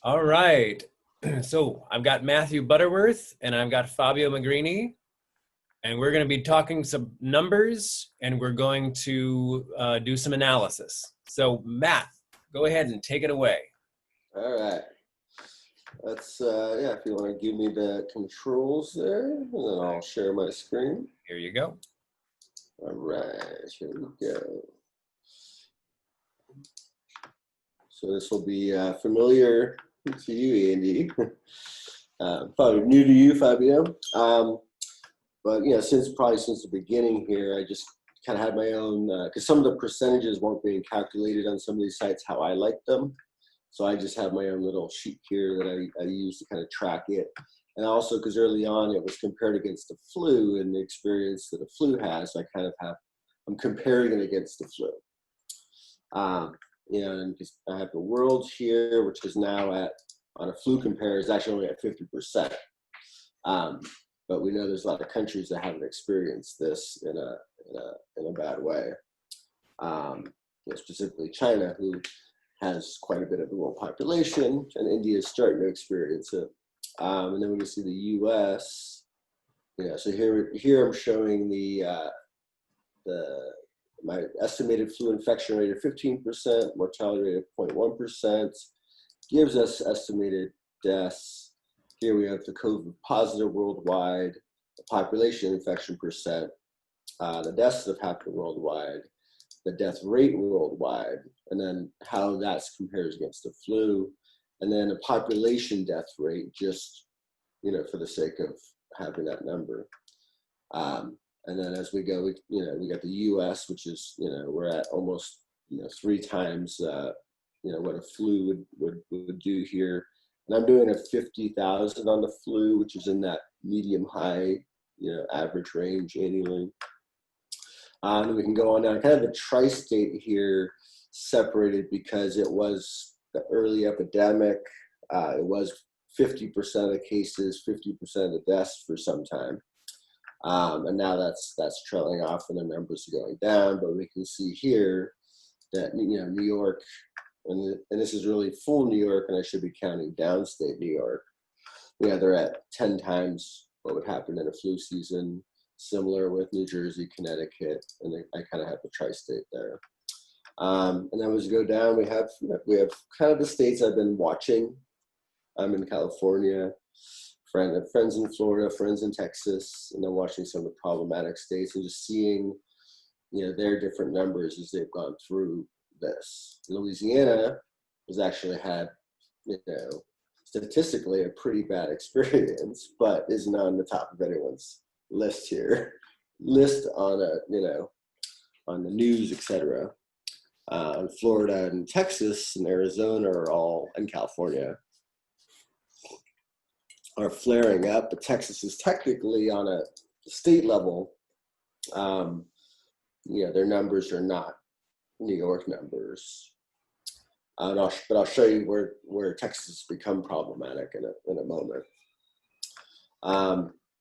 All right. So I've got Matthew Butterworth and I've got Fabio Magrini, and we're going to be talking some numbers and we're going to do some analysis. So, Matt, go ahead and take it away. All right. Yeah, if you want to give me the controls there, and then I'll share my screen. Here you go. All right, here we go. So this will be familiar to you, Andy. Probably new to you, Fabio. But since the beginning here, I just kind of had my own, because some of the percentages weren't being calculated on some of these sites how I like them. So I just have my own little sheet here that I use to kind of track it. And also because early on it was compared against the flu and the experience that the flu has, I'm comparing it against the flu. And I have the world here, which is now on a flu compare, is actually only at 50%. But we know there's a lot of countries that haven't experienced this in a bad way. Specifically China, who has quite a bit of the world population, and India is starting to experience it. And then when you see the U.S., so here I'm showing my estimated flu infection rate of 15%, mortality rate of 0.1%, gives us estimated deaths. Here we have the COVID positive worldwide, the population infection percent, the deaths that have happened worldwide, the death rate worldwide, and then how that compares against the flu, and then a population death rate, just for the sake of having that number. And then as we go, we got the U.S., which is we're at almost 3 times what a flu would do here. And I'm doing a 50,000 on the flu, which is in that medium high average range annually. And we can go on down. Kind of a tri-state here, separated because it was the early epidemic. It was 50% of the cases, 50% of the deaths for some time. And now that's trailing off and the numbers are going down. But we can see here that New York, and this is really full New York, and I should be counting downstate New York. They're at 10 times what would happen in a flu season. Similar with New Jersey, Connecticut, and I kind of have the tri-state there. And then as we go down, we have kind of the states I've been watching. I'm in California, friends in Florida, friends in Texas, and then watching some of the problematic states and just seeing their different numbers as they've gone through this. Louisiana has actually had statistically a pretty bad experience, but isn't on the top of anyone's list on on the news, etc. Florida and Texas and Arizona and California are flaring up, but Texas is technically on a state level. Their numbers are not New York numbers. But I'll show you where Texas has become problematic in a moment.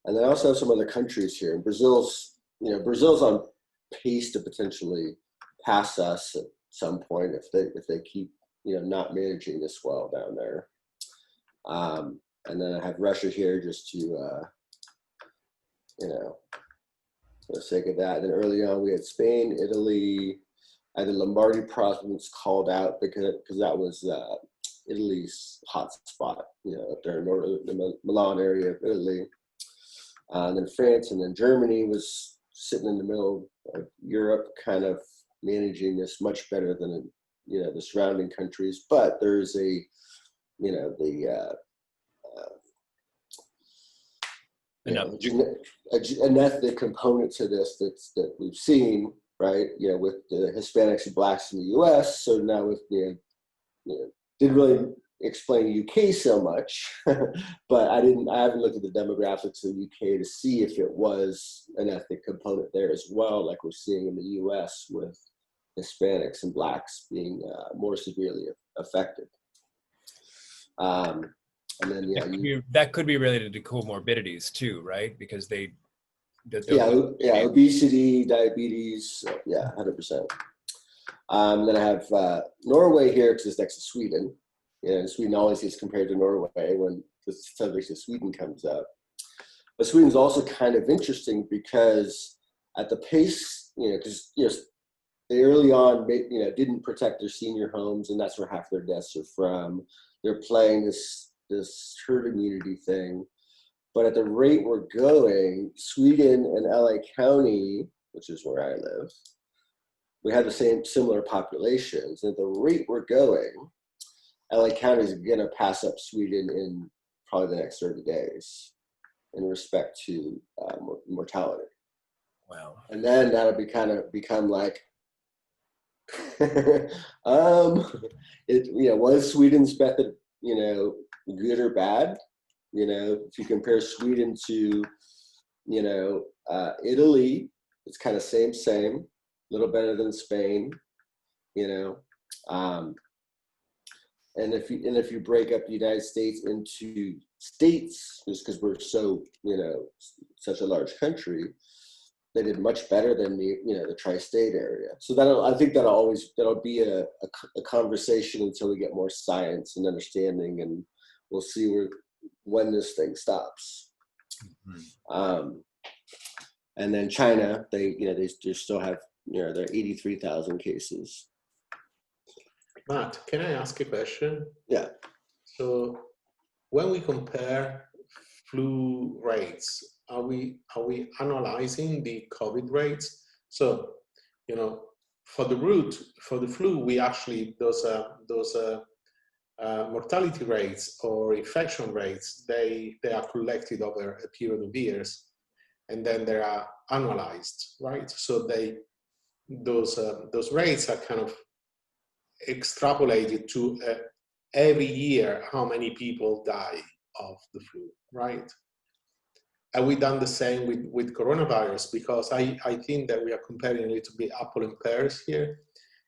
And then I also have some other countries here. Brazil's on pace to potentially pass us at some point if they keep not managing this well down there. And then I have Russia here just to for the sake of that. And then early on we had Spain, Italy. I had the Lombardy province called out because that was Italy's hot spot, up there in the Milan area of Italy. And then France, and then Germany was sitting in the middle of Europe, kind of managing this much better than the surrounding countries. But there's an ethnic component to this that we've seen, right? With the Hispanics and blacks in the U.S. So now with didn't really explain UK so much, but I haven't looked at the demographics of the UK to see if it was an ethnic component there as well, like we're seeing in the US with Hispanics and blacks being more severely affected. And then that could be related to comorbidities too, right? Because obesity, diabetes, 100%. Then I have Norway here because it's next to Sweden. Sweden always gets compared to Norway when the subject of Sweden comes up. But Sweden's also kind of interesting because at the pace, because they early on, didn't protect their senior homes, and that's where half their deaths are from. They're playing this herd immunity thing. But at the rate we're going, Sweden and LA County, which is where I live, we have the similar populations. And at the rate we're going, LA County is going to pass up Sweden in probably the next 30 days in respect to mortality. Wow. And then that'll become like, was Sweden's method, good or bad? If you compare Sweden to, Italy, it's kind of same, a little better than Spain, and if you break up the United States into states, just because we're so, such a large country, they did much better than the tri-state area. So I think that'll be a conversation until we get more science and understanding, and we'll see when this thing stops. Mm-hmm. And then China, they still have their 83,000 cases. Matt, can I ask a question? Yeah. So when we compare flu rates, are we analyzing the COVID rates? So, for the flu, we actually those mortality rates or infection rates, they are collected over a period of years, and then they are annualized, right? So those rates are kind of extrapolated to every year how many people die of the flu, right? And we done the same with coronavirus, because I think that we are comparing a little bit apple and pears here,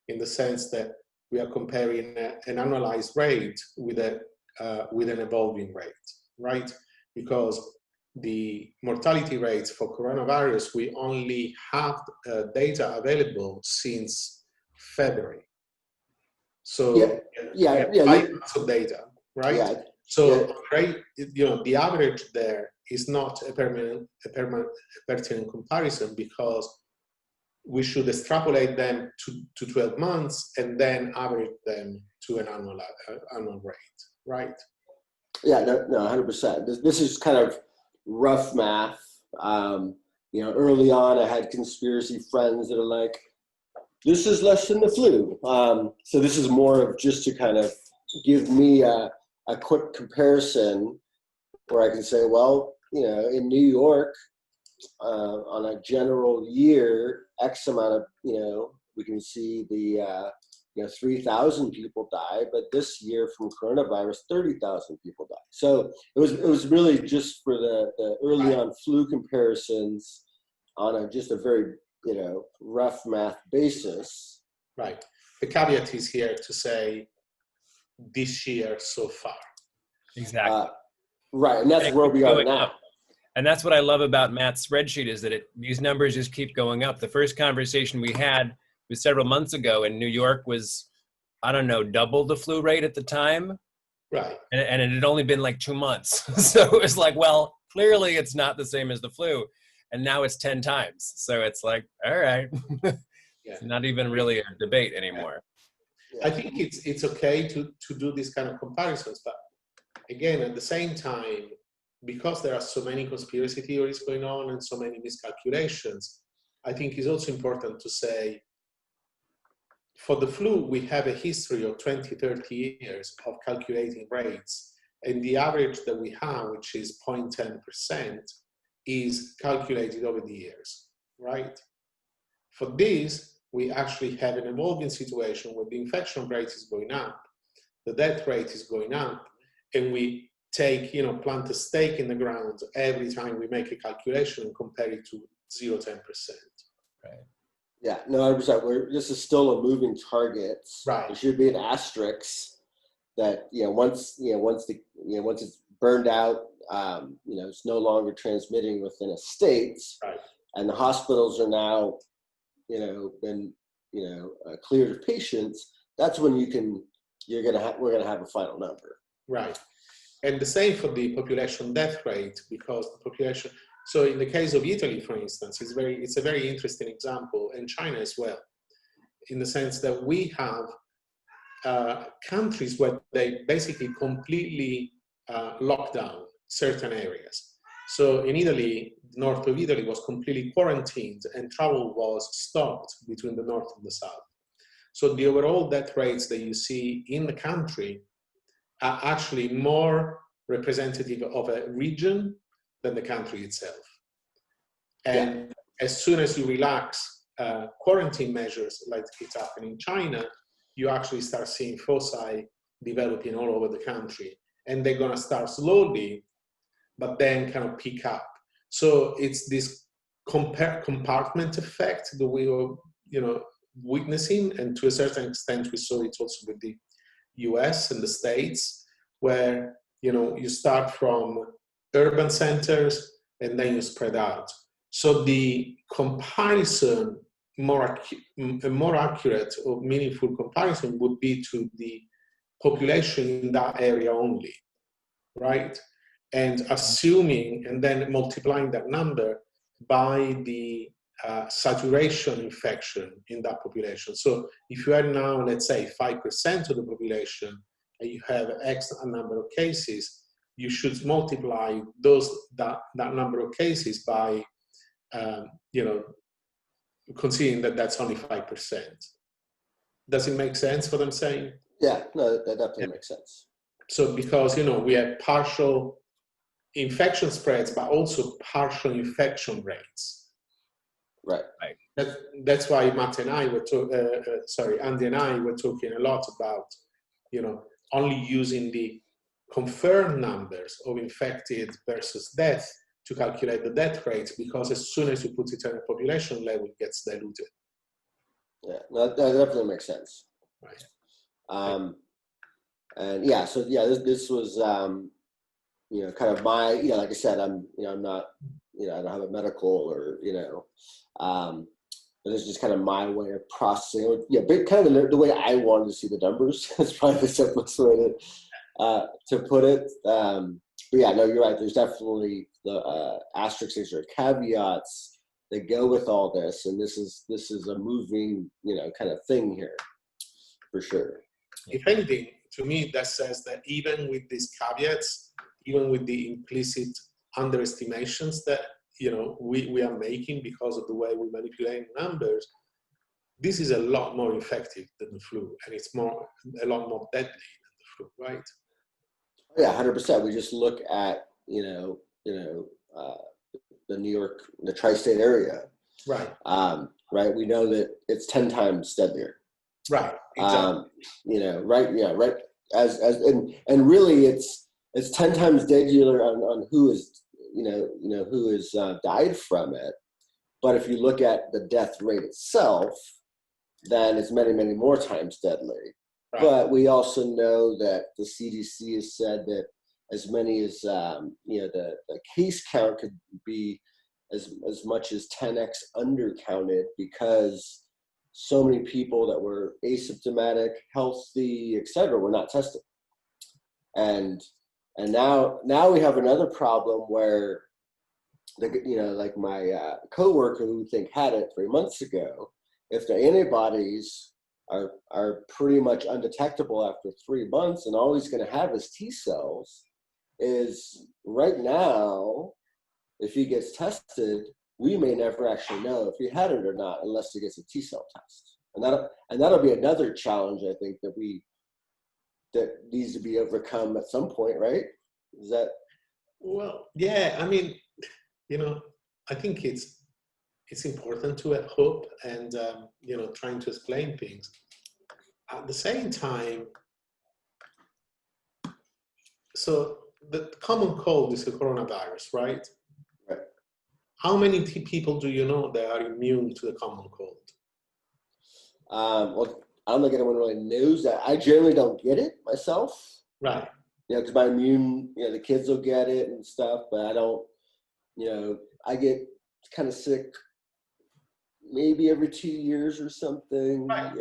in the sense that we are comparing an annualized rate with an evolving rate, right? Because the mortality rates for coronavirus, we only have data available since February. So yeah. 5 months of data, right? Yeah. So right, the average there is not a pertinent comparison, because we should extrapolate them to 12 months and then average them to an annual rate, right? Yeah, no, 100%. This is kind of rough math. Early on, I had conspiracy friends that are like, this is less than the flu. So this is more of just to kind of give me a quick comparison where I can say, well, in New York, on a general year, X amount of, we can see the, 3,000 people die, but this year from coronavirus, 30,000 people die. So it was really just for the early on flu comparisons on just a very, rough math basis. Right. The caveat is here to say this year so far. Exactly. Right, and that's where we are now. Up. And that's what I love about Matt's spreadsheet, is that these numbers just keep going up. The first conversation we had was several months ago, and New York was, I don't know, double the flu rate at the time. Right. And it had only been like 2 months. So it was like, well, clearly it's not the same as the flu. And now it's 10 times. So it's like, all right. It's not even really a debate anymore. I think it's okay to do these kind of comparisons, but again, at the same time, because there are so many conspiracy theories going on and so many miscalculations, I think it's also important to say, for the flu, we have a history of 20, 30 years of calculating rates. And the average that we have, which is 0.10%, is calculated over the years, right? For this, we actually have an evolving situation where the infection rate is going up, the death rate is going up, and we take, plant a stake in the ground every time we make a calculation and compare it to 0, 10%. Right. Yeah, no, 100%. This is still a moving target. Right. There should be an asterisk that once it's burned out, it's no longer transmitting within a state, right. And the hospitals are now, been cleared of patients. That's when you can we're gonna have a final number. Right. And the same for the population death rate, because the population, so in the case of Italy, for instance, it's a very interesting example, and China as well, in the sense that we have countries where they basically completely lock down certain areas. So in Italy, north of Italy was completely quarantined and travel was stopped between the north and the south. So the overall death rates that you see in the country are actually more representative of a region than the country itself. And as soon as you relax quarantine measures, like it's happening in China, you actually start seeing foci developing all over the country. And they're gonna start slowly, but then kind of pick up. So it's this compartment effect that we were, witnessing, and to a certain extent we saw it also with the US and the States, where you start from urban centers and then you spread out. So the comparison, a more accurate or meaningful comparison would be to the population in that area only, right? And assuming, and then multiplying that number by the saturation infection in that population. So if you are now, let's say, 5% of the population, and you have X number of cases, you should multiply that number of cases by, considering that that's only 5%. Does it make sense what I'm saying? Yeah, no, that definitely makes sense. So because, we have partial infection spreads, but also partial infection rates. Right. That's why Matt and I were Andy and I were talking a lot about, only using the confirmed numbers of infected versus death to calculate the death rates, because as soon as you put it at a population level, it gets diluted. Yeah, no, that definitely makes sense. Right. And yeah, so yeah, this was, kind of my, like I said, I'm not, I don't have a medical or, but this is just kind of my way of processing. Yeah, but kind of the way I wanted to see the numbers. That's probably the simplest way to put it. But yeah, no, you're right. There's definitely the asterisks or caveats that go with all this, and this is a moving, kind of thing here, for sure. If anything, to me, that says that even with these caveats, even with the implicit underestimations that we are making because of the way we manipulate numbers, this is a lot more effective than the flu, and it's a lot more deadly than the flu, right? Yeah, 100%. We just look at the New York, the tri-state area, right? Right. We know that it's 10 times deadlier. Right. Exactly. Right. Yeah. Right. And really, it's 10 times deadlier on who is who has died from it. But if you look at the death rate itself, then it's many, many more times deadly. Right. But we also know that the CDC has said that as many as the case count could be as much as 10x undercounted, because so many people that were asymptomatic, healthy, etc., were not tested. And now we have another problem where like my coworker who had it 3 months ago, if the antibodies are pretty much undetectable after 3 months, and all he's going to have is T cells, is right now, if he gets tested, we may never actually know if he had it or not unless he gets a T cell test. And that'll be another challenge, I think, that needs to be overcome at some point, right? Is that? Well, yeah. I mean, I think it's important to have hope and trying to explain things. At the same time, so the common cold is the coronavirus, right? Right. How many people do you know that are immune to the common cold? Well, I don't think anyone really knows that. I generally don't get it myself. Right. Because my immune, the kids will get it and stuff, but I don't, I get kind of sick maybe every 2 years or something, Right.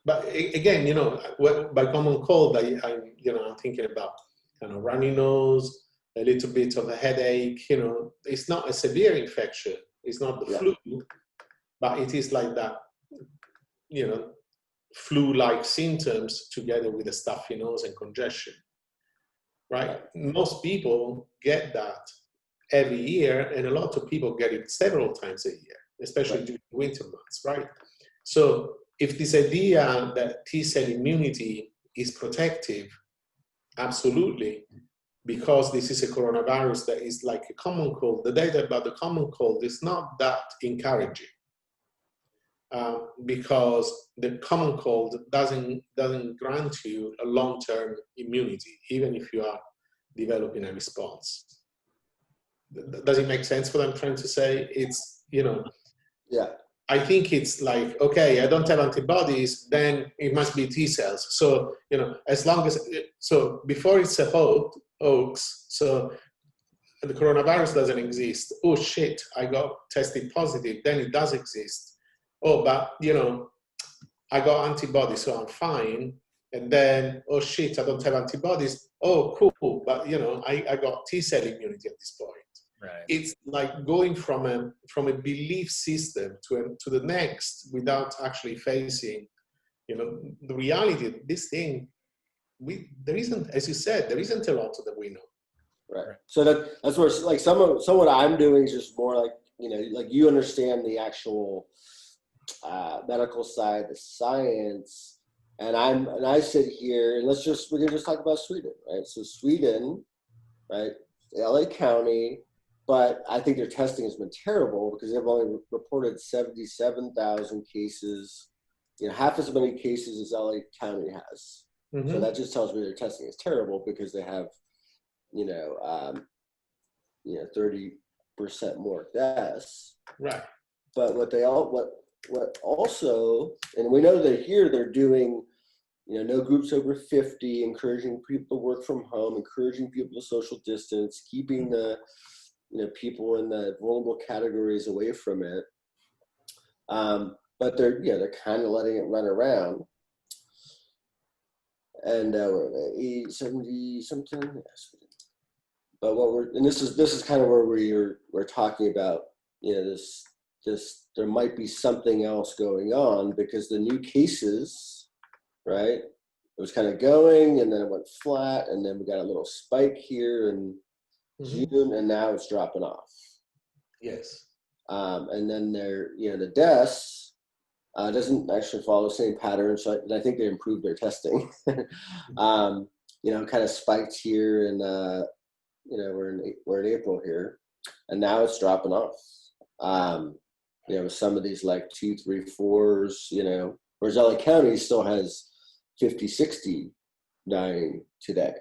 But again, by common cold, I'm thinking about kind of runny nose, a little bit of a headache. It's not a severe infection. It's not the flu, but it is like that, flu-like symptoms together with a stuffy nose and congestion, right? Most people get that every year, and a lot of people get it several times a year, especially during winter months, right? So if this idea that T-cell immunity is protective, absolutely, because this is a coronavirus that is like a common cold, the data about the common cold is not that encouraging. Because the common cold doesn't grant you a long-term immunity, even if you are developing a response. Does it make sense what I'm trying to say? It's, Yeah. I think it's like, okay, I don't have antibodies, then it must be T cells. So, as long as, so before it's a hoax, so the coronavirus doesn't exist. Oh shit, I got tested positive, then it does exist. Oh, but, I got antibodies, so I'm fine. And then, oh shit, I don't have antibodies. Oh, cool, but, I got T-cell immunity at this point. Right. It's like going from a belief system to the next without actually facing, the reality of this thing. There isn't, as you said, there isn't a lot that we know. Right. So that's where, like, some what I'm doing is just more like, like you understand the actual medical side, the science, and I sit here and we can just talk about Sweden, right? So Sweden, right, LA County, but I think their testing has been terrible because they've only reported 77,000 cases, half as many cases as LA County has. Mm-hmm. So that just tells me their testing is terrible because they have, 30% more deaths. Right. But what also, and we know that here they're doing, no groups over 50, encouraging people to work from home, encouraging people to social distance, keeping the, people in the vulnerable categories away from it. But they're kind of letting it run around. And we're at 70 something. Yes. But this is kind of where we're talking about, this there might be something else going on because the new cases, right? It was kind of going and then it went flat and then we got a little spike here in June and now it's dropping off. Yes. And then the deaths doesn't actually follow the same pattern. So I think they improved their testing. Kind of spiked here and we're in April here and now it's dropping off. Some of these like 2, 3, 4s, whereas LA County still has 50, 60 dying today.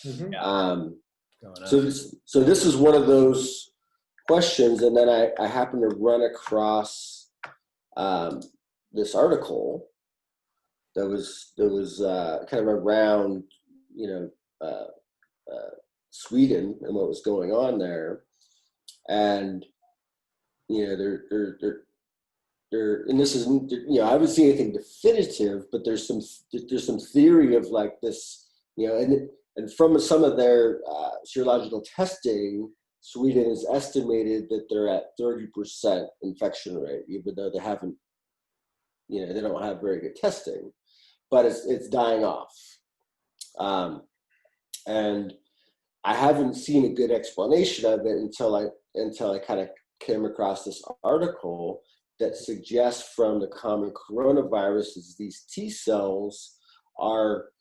Mm-hmm. So this is one of those questions. And then I happened to run across this article that was kind of around, Sweden and what was going on there. And they're and this isn't, I haven't seen anything definitive, but there's some theory of like this, and from some of their serological testing, Sweden is estimated that they're at 30% infection rate, even though they haven't, they don't have very good testing, but it's dying off. And I haven't seen a good explanation of it until I kind of came across this article that suggests from the common coronaviruses, these T cells are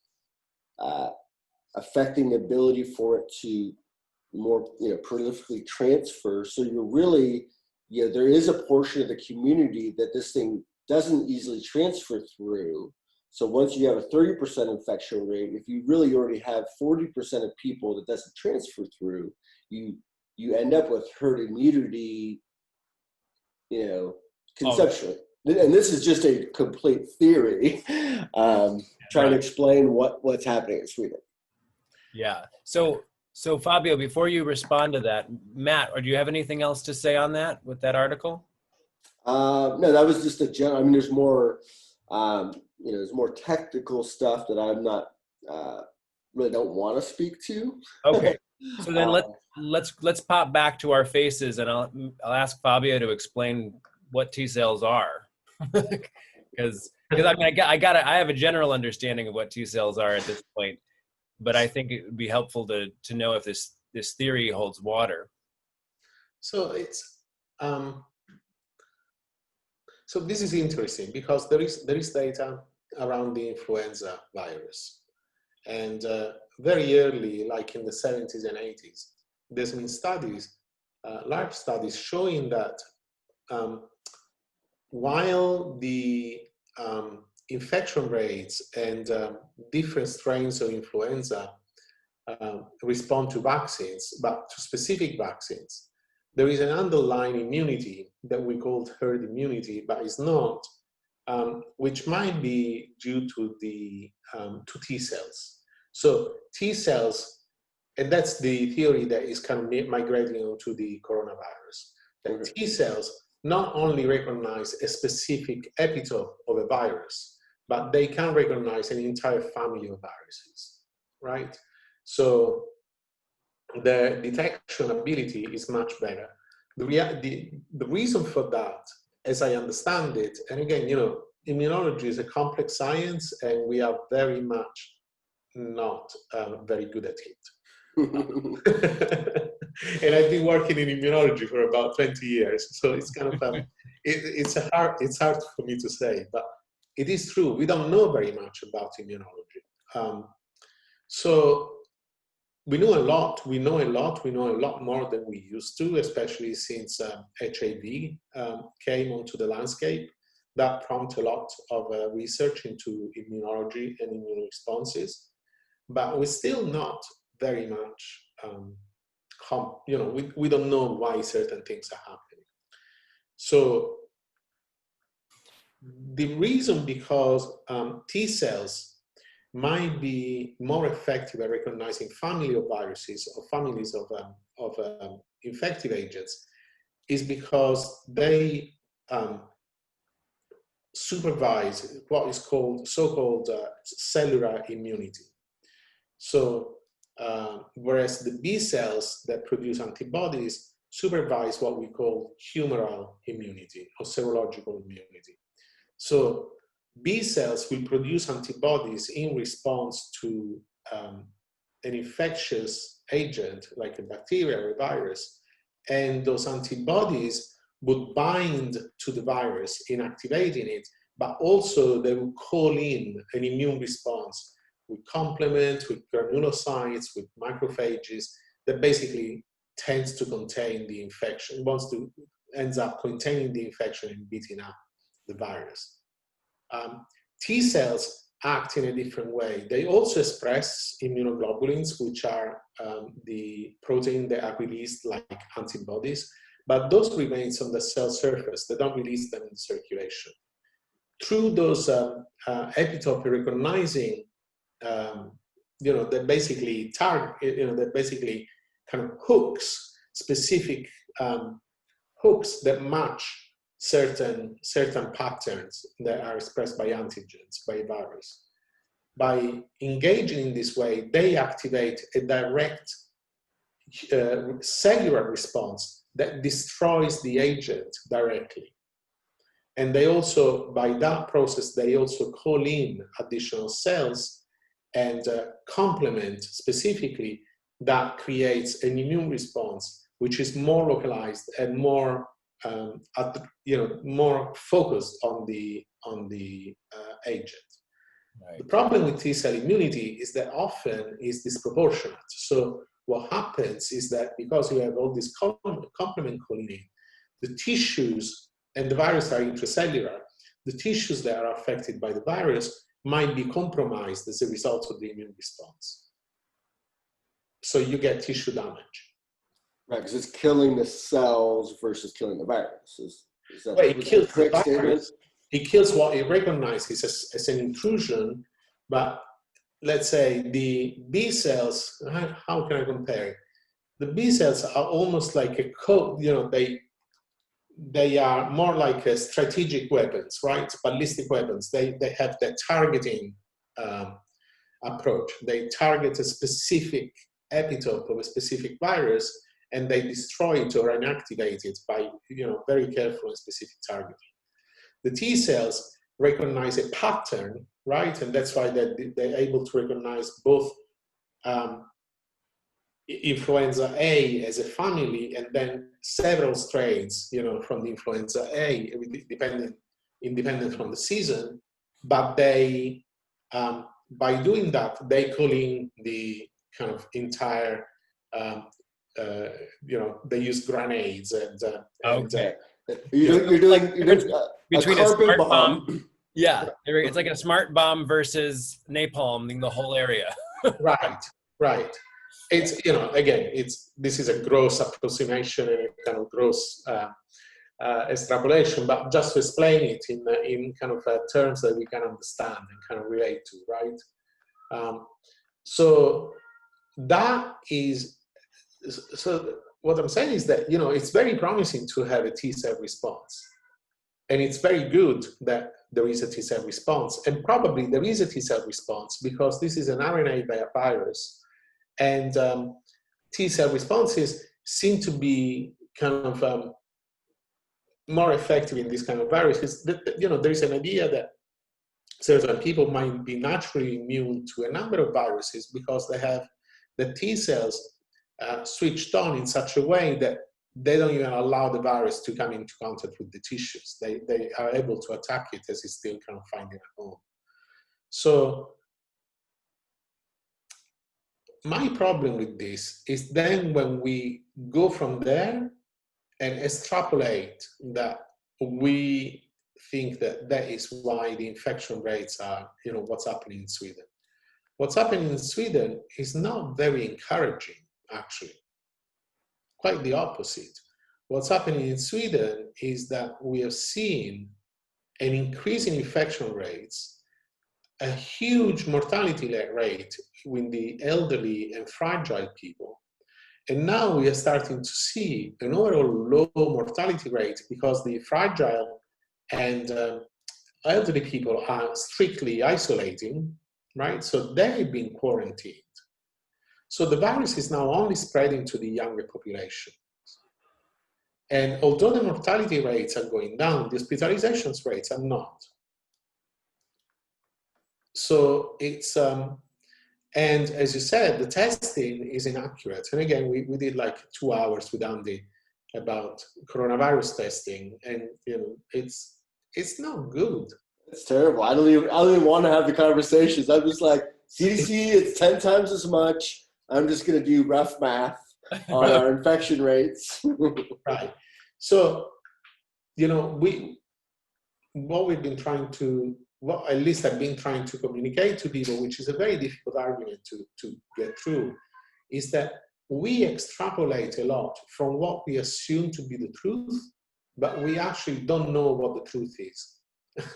affecting the ability for it to more, prolifically transfer. So you're really, there is a portion of the community that this thing doesn't easily transfer through. So once you have a 30% infection rate, if you really already have 40% of people that doesn't transfer through, you end up with herd immunity, conceptually. And this is just a complete theory, trying to explain what's happening in Sweden. Yeah. So Fabio, before you respond to that, Matt, or do you have anything else to say on that with that article? No, that was just a general. I mean, there's more There's more technical stuff that I'm not really don't want to speak to. Okay. So then let's pop back to our faces, and I'll ask Fabio to explain what T cells are, because I mean I have a general understanding of what T cells are at this point, but I think it would be helpful to know if this theory holds water. So it's so this is interesting because there is data around the influenza virus, and very early, like in the 70s and 80s, there's been studies, large studies showing that while the infection rates and different strains of influenza respond to vaccines, but to specific vaccines, there is an underlying immunity that we call herd immunity, but it's not, which might be due to the to T cells. So T cells, and that's the theory that is kind of migrating onto the coronavirus. That T cells not only recognize a specific epitope of a virus, but they can recognize an entire family of viruses, right? So the detection ability is much better. The reason for that, as I understand it, and again, immunology is a complex science, and we are very much not very good at it. And I've been working in immunology for about 20 years, so it's kind of it's hard for me to say, but it is true. We don't know very much about immunology. So we know a lot. We know a lot more than we used to, especially since HIV came onto the landscape. That prompted a lot of research into immunology and immune responses, but we're still not very much, we don't know why certain things are happening. So the reason because T cells might be more effective at recognizing family of viruses or families of infective agents is because they supervise what is called so-called cellular immunity. So whereas the B cells that produce antibodies supervise what we call humoral immunity or serological immunity. So B cells will produce antibodies in response to an infectious agent like a bacteria or a virus, and those antibodies would bind to the virus, inactivating it, but also they will call in an immune response with complement, with granulocytes, with macrophages that basically tends to contain the infection, ends up containing the infection and beating up the virus. T cells act in a different way. They also express immunoglobulins, which are the protein that are released like antibodies, but those remain on the cell surface. They don't release them in the circulation. Through those epitope recognizing, that basically target, that basically kind of hooks, specific hooks that match certain patterns that are expressed by antigens, by virus. By engaging in this way, they activate a direct cellular response that destroys the agent directly. And they also, by that process, they also call in additional cells and complement specifically that creates an immune response, which is more localized and more more focused on the agent. Right. The problem with T cell immunity is that often is disproportionate. So what happens is that because you have all this complement calling in, the tissues, and the virus are intracellular, the tissues that are affected by the virus might be compromised as a result of the immune response. So you get tissue damage. Right, because it's killing the cells versus killing the virus. Is that well, it kills the correct statement? It kills what it recognizes as an intrusion, but let's say the B cells, how can I compare it? The B cells are almost like a code, they are more like strategic weapons, right? Ballistic weapons. They have the targeting approach. They target a specific epitope of a specific virus, and they destroy it or inactivate it by, very careful and specific targeting. The T cells recognize a pattern, right? And that's why they're able to recognize both influenza A as a family and then several strains, from the influenza A, independent from the season. But they, by doing that, they call in the kind of entire, they use grenades and Okay. You're doing Between a a carpet smart bomb. bomb. Yeah, it's like a smart bomb versus napalming the whole area. Right. It's, again, this is a gross approximation and a kind of gross extrapolation, but just to explain it in kind of terms that we can understand and kind of relate to, right? So that is, so what I'm saying is that, it's very promising to have a T cell response. And it's very good that there is a T cell response. And probably there is a T cell response because this is an RNA virus. And T cell responses seem to be kind of more effective in this kind of viruses. There is an idea that certain people might be naturally immune to a number of viruses because they have the T cells switched on in such a way that they don't even allow the virus to come into contact with the tissues. They are able to attack it as it's still kind of finding a home. So my problem with this is then when we go from there and extrapolate that we think that is why the infection rates are, what's happening in Sweden. What's happening in Sweden is not very encouraging, actually. Quite the opposite. What's happening in Sweden is that we have seen an increase in infection rates, a huge mortality rate in the elderly and fragile people. And now we are starting to see an overall low mortality rate because the fragile and elderly people are strictly isolating, right? So they've been quarantined. So the virus is now only spreading to the younger population. And although the mortality rates are going down, the hospitalizations rates are not. So it's, and as you said, the testing is inaccurate. And again, we did like 2 hours with Andy about coronavirus testing, and it's not good. It's terrible. I don't even want to have the conversations. I'm just like, CDC, it's 10 times as much. I'm just going to do rough math on our infection rates. Right. So, what at least I've been trying to communicate to people, which is a very difficult argument to get through, is that we extrapolate a lot from what we assume to be the truth, but we actually don't know what the truth is.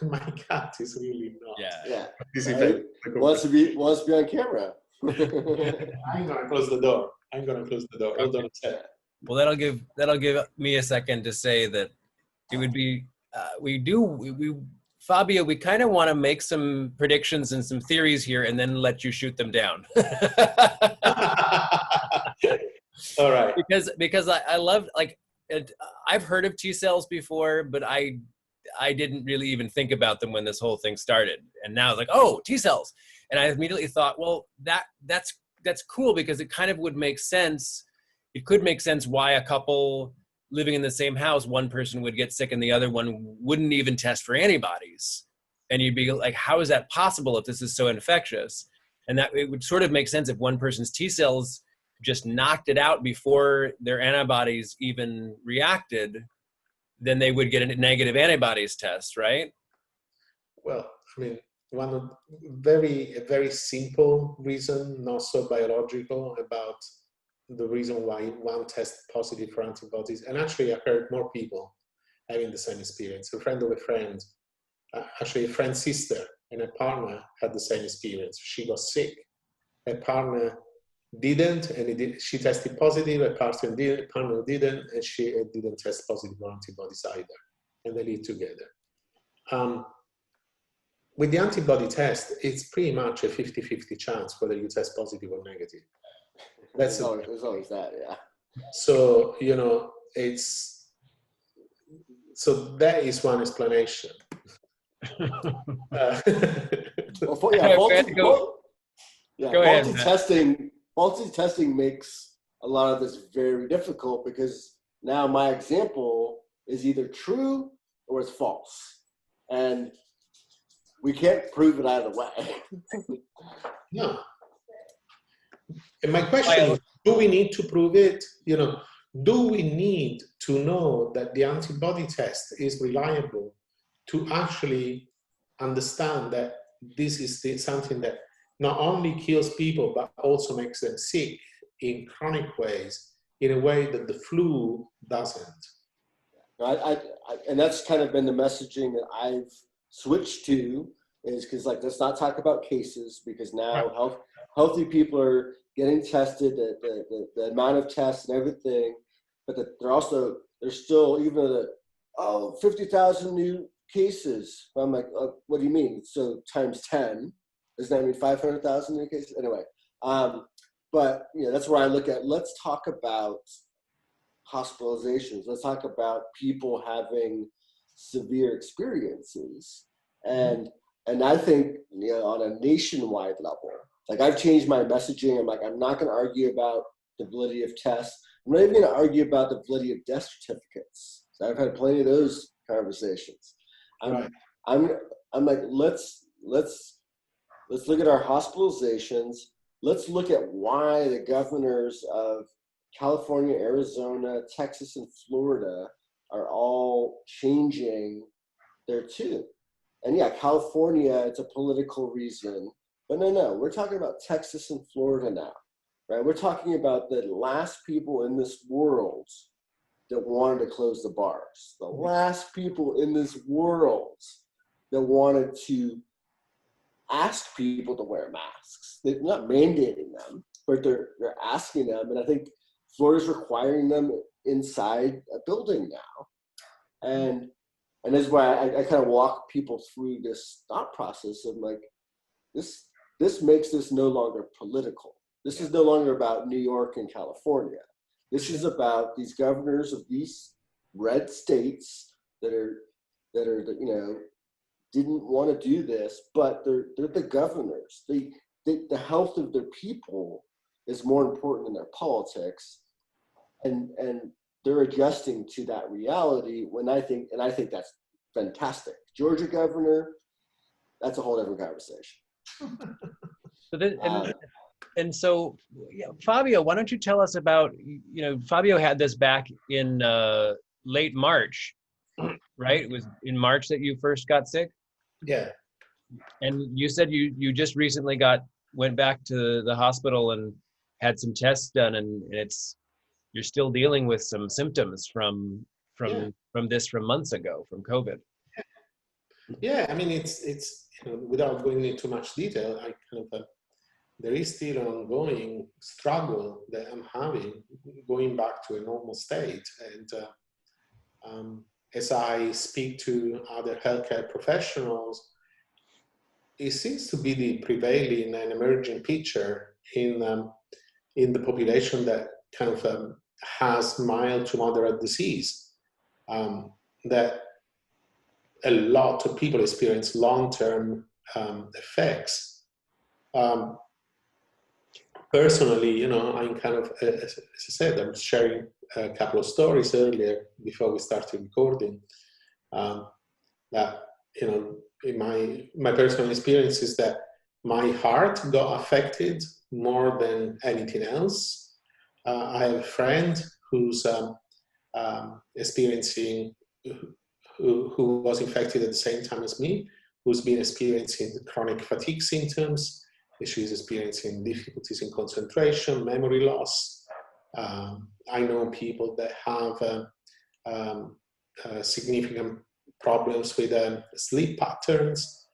My cat is really not. Yeah. Right? Wants to be on camera. I'm gonna close the door. Hold on a second. Well, that'll give me a second to say that it would be Fabio, we kind of want to make some predictions and some theories here and then let you shoot them down. All right. Because I love, like, I've heard of T cells before, but I didn't really even think about them when this whole thing started. And now it's like, oh, T cells. And I immediately thought, well, that's cool because it kind of would make sense. It could make sense why a couple living in the same house, one person would get sick and the other one wouldn't even test for antibodies. And you'd be like, how is that possible if this is so infectious? And that it would sort of make sense if one person's T cells just knocked it out before their antibodies even reacted, then they would get a negative antibodies test, right? Well, I mean, a very simple reason, not so biological, about the reason why one tested positive for antibodies. And actually, I heard more people having the same experience. A friend of a friend, actually a friend's sister and a partner had the same experience. She got sick. Her partner didn't, and she tested positive, a partner didn't, and she didn't test positive for antibodies either, and they live together. With the antibody test, it's pretty much a 50-50 chance whether you test positive or negative. There's always that, yeah. So, so that is one explanation. Faulty testing makes a lot of this very difficult, because now my example is either true or it's false, and we can't prove it either way. No. And my question is, do we need to prove it? Do we need to know that the antibody test is reliable to actually understand that this is something that not only kills people, but also makes them sick in chronic ways, in a way that the flu doesn't? And that's kind of been the messaging that I've switched to, is because, like, let's not talk about cases, because now healthy people are getting tested, the amount of tests and everything, but there's still even 50,000 new cases. I'm like, what do you mean? So times 10, doesn't that mean 500,000 new cases? Anyway, but that's where I look at, let's talk about hospitalizations. Let's talk about people having severe experiences. And I think, on a nationwide level, like, I've changed my messaging. I'm like, I'm not going to argue about the validity of tests. I'm not even going to argue about the validity of death certificates. So I've had plenty of those conversations. I'm like, let's look at our hospitalizations. Let's look at why the governors of California, Arizona, Texas, and Florida are all changing their tune. And yeah, California, it's a political reason. But no, we're talking about Texas and Florida now, right? We're talking about the last people in this world that wanted to close the bars. The last people in this world that wanted to ask people to wear masks. They're not mandating them, but they're asking them. And I think Florida's requiring them inside a building now. And this is why I kind of walk people through this thought process of, like, this makes this no longer political. This is no longer about New York and California. This is about these governors of these red states that are didn't want to do this, but they're the governors. The health of their people is more important than their politics, and they're adjusting to that reality. I think that's fantastic. Georgia governor, that's a whole different conversation. So Fabio, why don't you tell us about, Fabio had this back in late March, right? It was in March that you first got sick? Yeah. And you said you just recently went back to the hospital and had some tests done, and you're still dealing with some symptoms from months ago, from COVID. Yeah, I mean, it's without going into much detail, there is still an ongoing struggle that I'm having going back to a normal state. And as I speak to other healthcare professionals, it seems to be the prevailing and emerging picture in the population that has mild to moderate disease, that a lot of people experience long-term effects. Personally, I'm as I said, I was sharing a couple of stories earlier before we started recording, that, in my personal experience is that my heart got affected more than anything else. I have a friend who's experiencing, who was infected at the same time as me, who's been experiencing chronic fatigue symptoms. She's experiencing difficulties in concentration, memory loss. I know people that have significant problems with sleep patterns.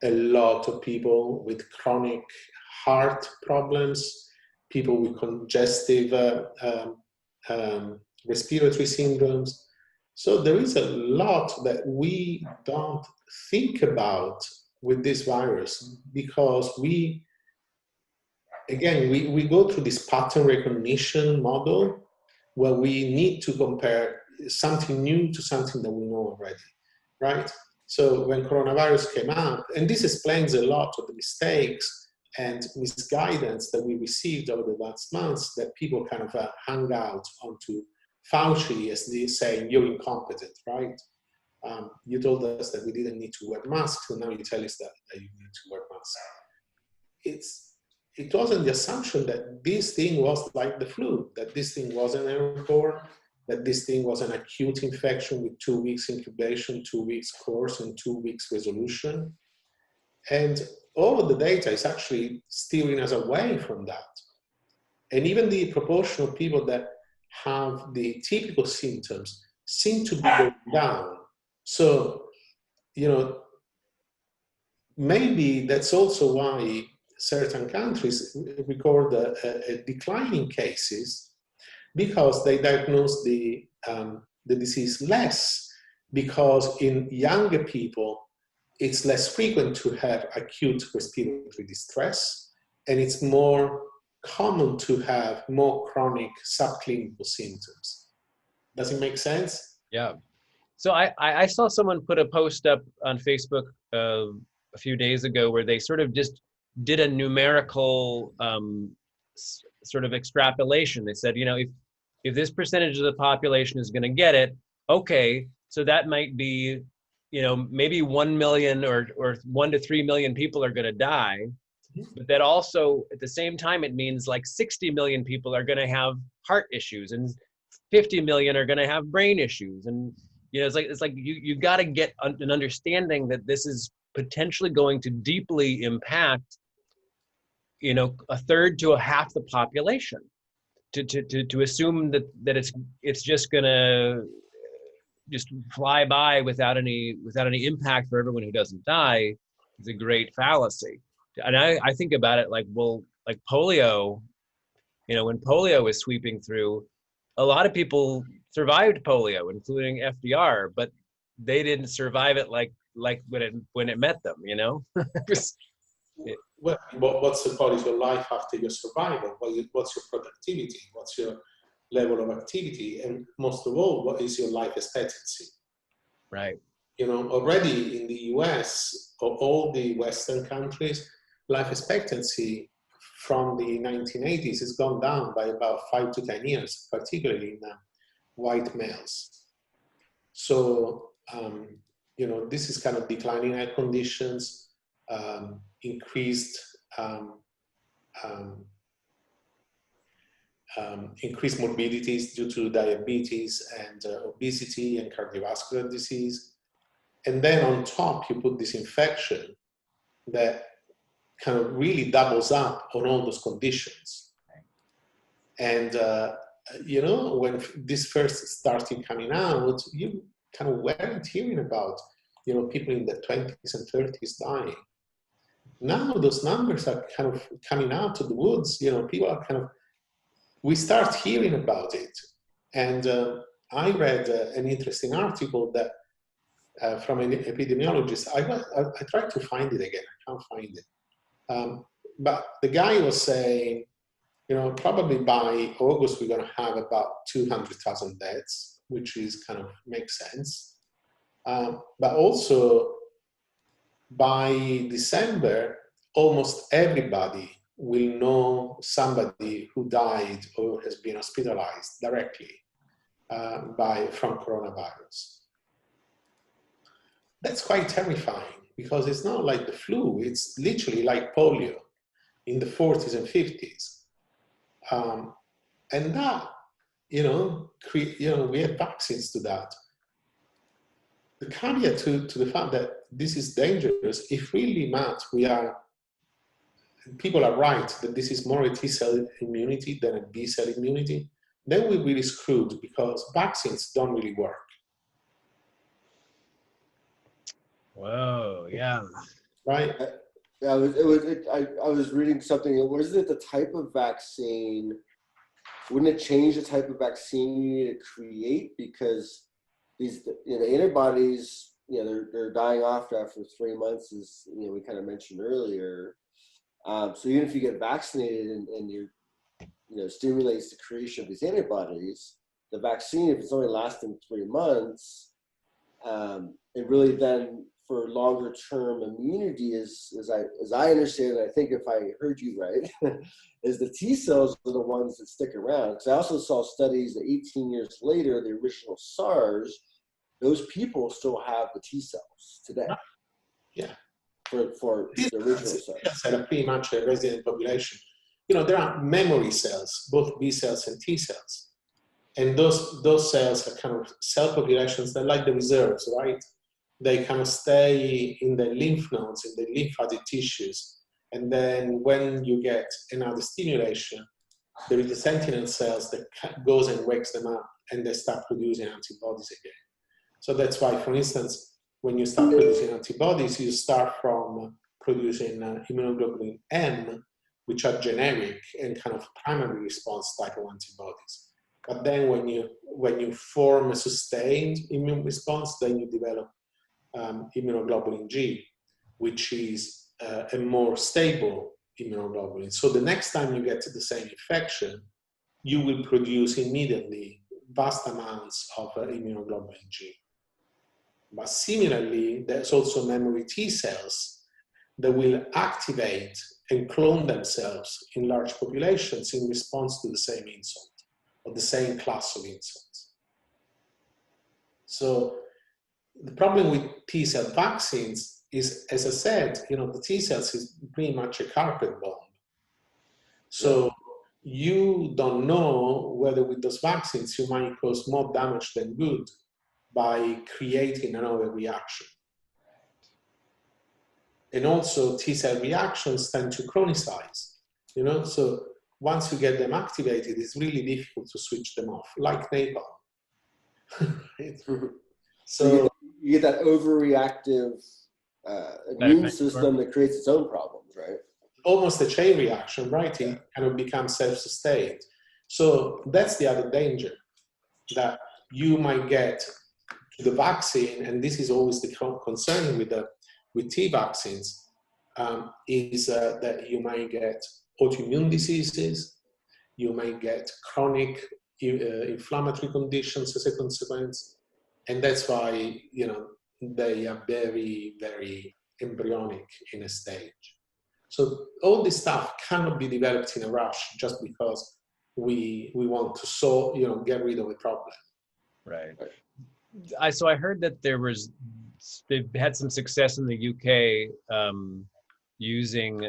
A lot of people with chronic heart problems, people with congestive respiratory syndromes. So there is a lot that we don't think about with this virus, because we go through this pattern recognition model where we need to compare something new to something that we know already, right? So when coronavirus came out, and this explains a lot of the mistakes and misguidance that we received over the last months, that people kind of hung out onto Fauci as they saying, you're incompetent, right? You told us that we didn't need to wear masks, and now you tell us that you need to wear masks. It wasn't the assumption that this thing was like the flu, that this thing wasn't airborne, that this thing was an acute infection with 2 weeks incubation, 2 weeks course, and 2 weeks resolution. And all of the data is actually steering us away from that. And even the proportion of people that have the typical symptoms seem to be going down. So, maybe that's also why certain countries record a decline in cases, because they diagnose the disease less, because in younger people, it's less frequent to have acute respiratory distress, and it's more common to have more chronic subclinical symptoms. Does it make sense? Yeah. So I saw someone put a post up on Facebook a few days ago where they sort of just did a numerical sort of extrapolation. They said, if this percentage of the population is going to get it, okay, so that might be, maybe 1 million or 1 to 3 million people are going to die. But that also, at the same time, it means like 60 million people are going to have heart issues, and 50 million are going to have brain issues. And, it's like you got to get an understanding that this is potentially going to deeply impact, a third to a half the population. To assume that it's just going to just fly by without any impact for everyone who doesn't die is a great fallacy. And I think about it like polio, when polio was sweeping through, a lot of people survived polio, including FDR, but they didn't survive it like when it met them, Well, what's the quality of your life after your survival? What's your productivity? What's your level of activity? And most of all, what is your life expectancy? Right. Already in the US, or all the Western countries, life expectancy from the 1980s has gone down by about 5 to 10 years, particularly in white males. So, this is kind of declining air conditions, increased morbidities due to diabetes and obesity and cardiovascular disease. And then on top, you put this infection that kind of really doubles up on all those conditions. And, when this first started coming out, you kind of weren't hearing about, people in the 20s and 30s dying. Now those numbers are kind of coming out of the woods. People are we start hearing about it. And I read an interesting article that from an epidemiologist. I tried to find it again. I can't find it. But the guy was saying, probably by August, we're going to have about 200,000 deaths, which is kind of makes sense. But also by December, almost everybody will know somebody who died or has been hospitalized directly from coronavirus. That's quite terrifying, because it's not like the flu, it's literally like polio in the 40s and 50s. And that, we have vaccines to that. The caveat to the fact that this is dangerous, if really, Matt, people are right that this is more a T-cell immunity than a B-cell immunity, then we're really screwed, because vaccines don't really work. Whoa, yeah. Right? Yeah, I was reading something. Was it the type of vaccine? Wouldn't it change the type of vaccine you need to create? Because these, the antibodies, they're dying off after 3 months, as we kind of mentioned earlier. So even if you get vaccinated and stimulates the creation of these antibodies, the vaccine, if it's only lasting 3 months, it really then for longer term immunity as I understand it, I think if I heard you right, is the T cells are the ones that stick around. Because I also saw studies that 18 years later, the original SARS, those people still have the T cells today. Yeah. For the original SARS. Are pretty much a resident population. There are memory cells, both B cells and T cells. And those cells are kind of cell populations that, like the reserves, right? They kind of stay in the lymph nodes, in the lymphatic tissues. And then when you get another stimulation, there is the sentinel cells that goes and wakes them up, and they start producing antibodies again. So that's why, for instance, when you start producing antibodies, you start from producing immunoglobulin M, which are generic and kind of primary response type of antibodies. But then when you form a sustained immune response, then you develop immunoglobulin G, which is a more stable immunoglobulin. So the next time you get to the same infection, you will produce immediately vast amounts of immunoglobulin G. But similarly, there's also memory T cells that will activate and clone themselves in large populations in response to the same insult or the same class of insults. So the problem with T cell vaccines is, as I said, the T cells is pretty much a carpet bomb. So you don't know whether with those vaccines you might cause more damage than good by creating another reaction. And also T cell reactions tend to chronicize, so once you get them activated, it's really difficult to switch them off, like napalm. So you get that overreactive immune system that creates its own problems, right? Almost a chain reaction, right? It kind of becomes self-sustained. So that's the other danger, that you might get to the vaccine, and this is always the concern with T vaccines, is that you might get autoimmune diseases, you might get chronic inflammatory conditions as a consequence, and that's why they are very, very embryonic in a stage. So all this stuff cannot be developed in a rush just because we want to solve, get rid of a problem. Right. So I heard that they've had some success in the UK using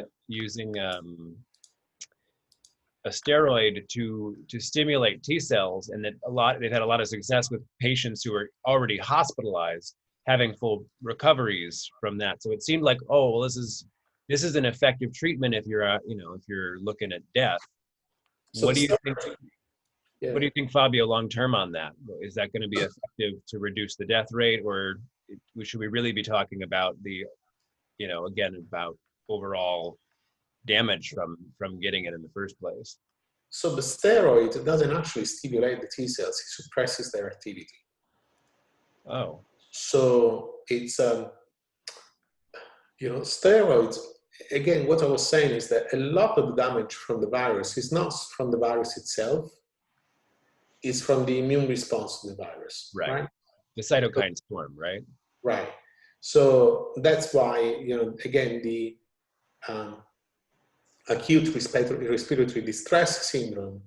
a steroid to stimulate T cells, and that they've had a lot of success with patients who are already hospitalized having full recoveries from that. So it seemed like, oh, well, this is an effective treatment if you're if you're looking at death. So what do you think? Yeah. What do you think, Fabio, long term on that? Is that going to be effective to reduce the death rate, or should we really be talking about again, about overall damage from getting it in the first place? So the steroid doesn't actually stimulate the T cells; it suppresses their activity. Oh. So it's steroids. Again, what I was saying is that a lot of the damage from the virus is not from the virus itself. Is from the immune response to the virus, right? The cytokine storm, right? Right. So that's why, again, the acute respiratory distress syndrome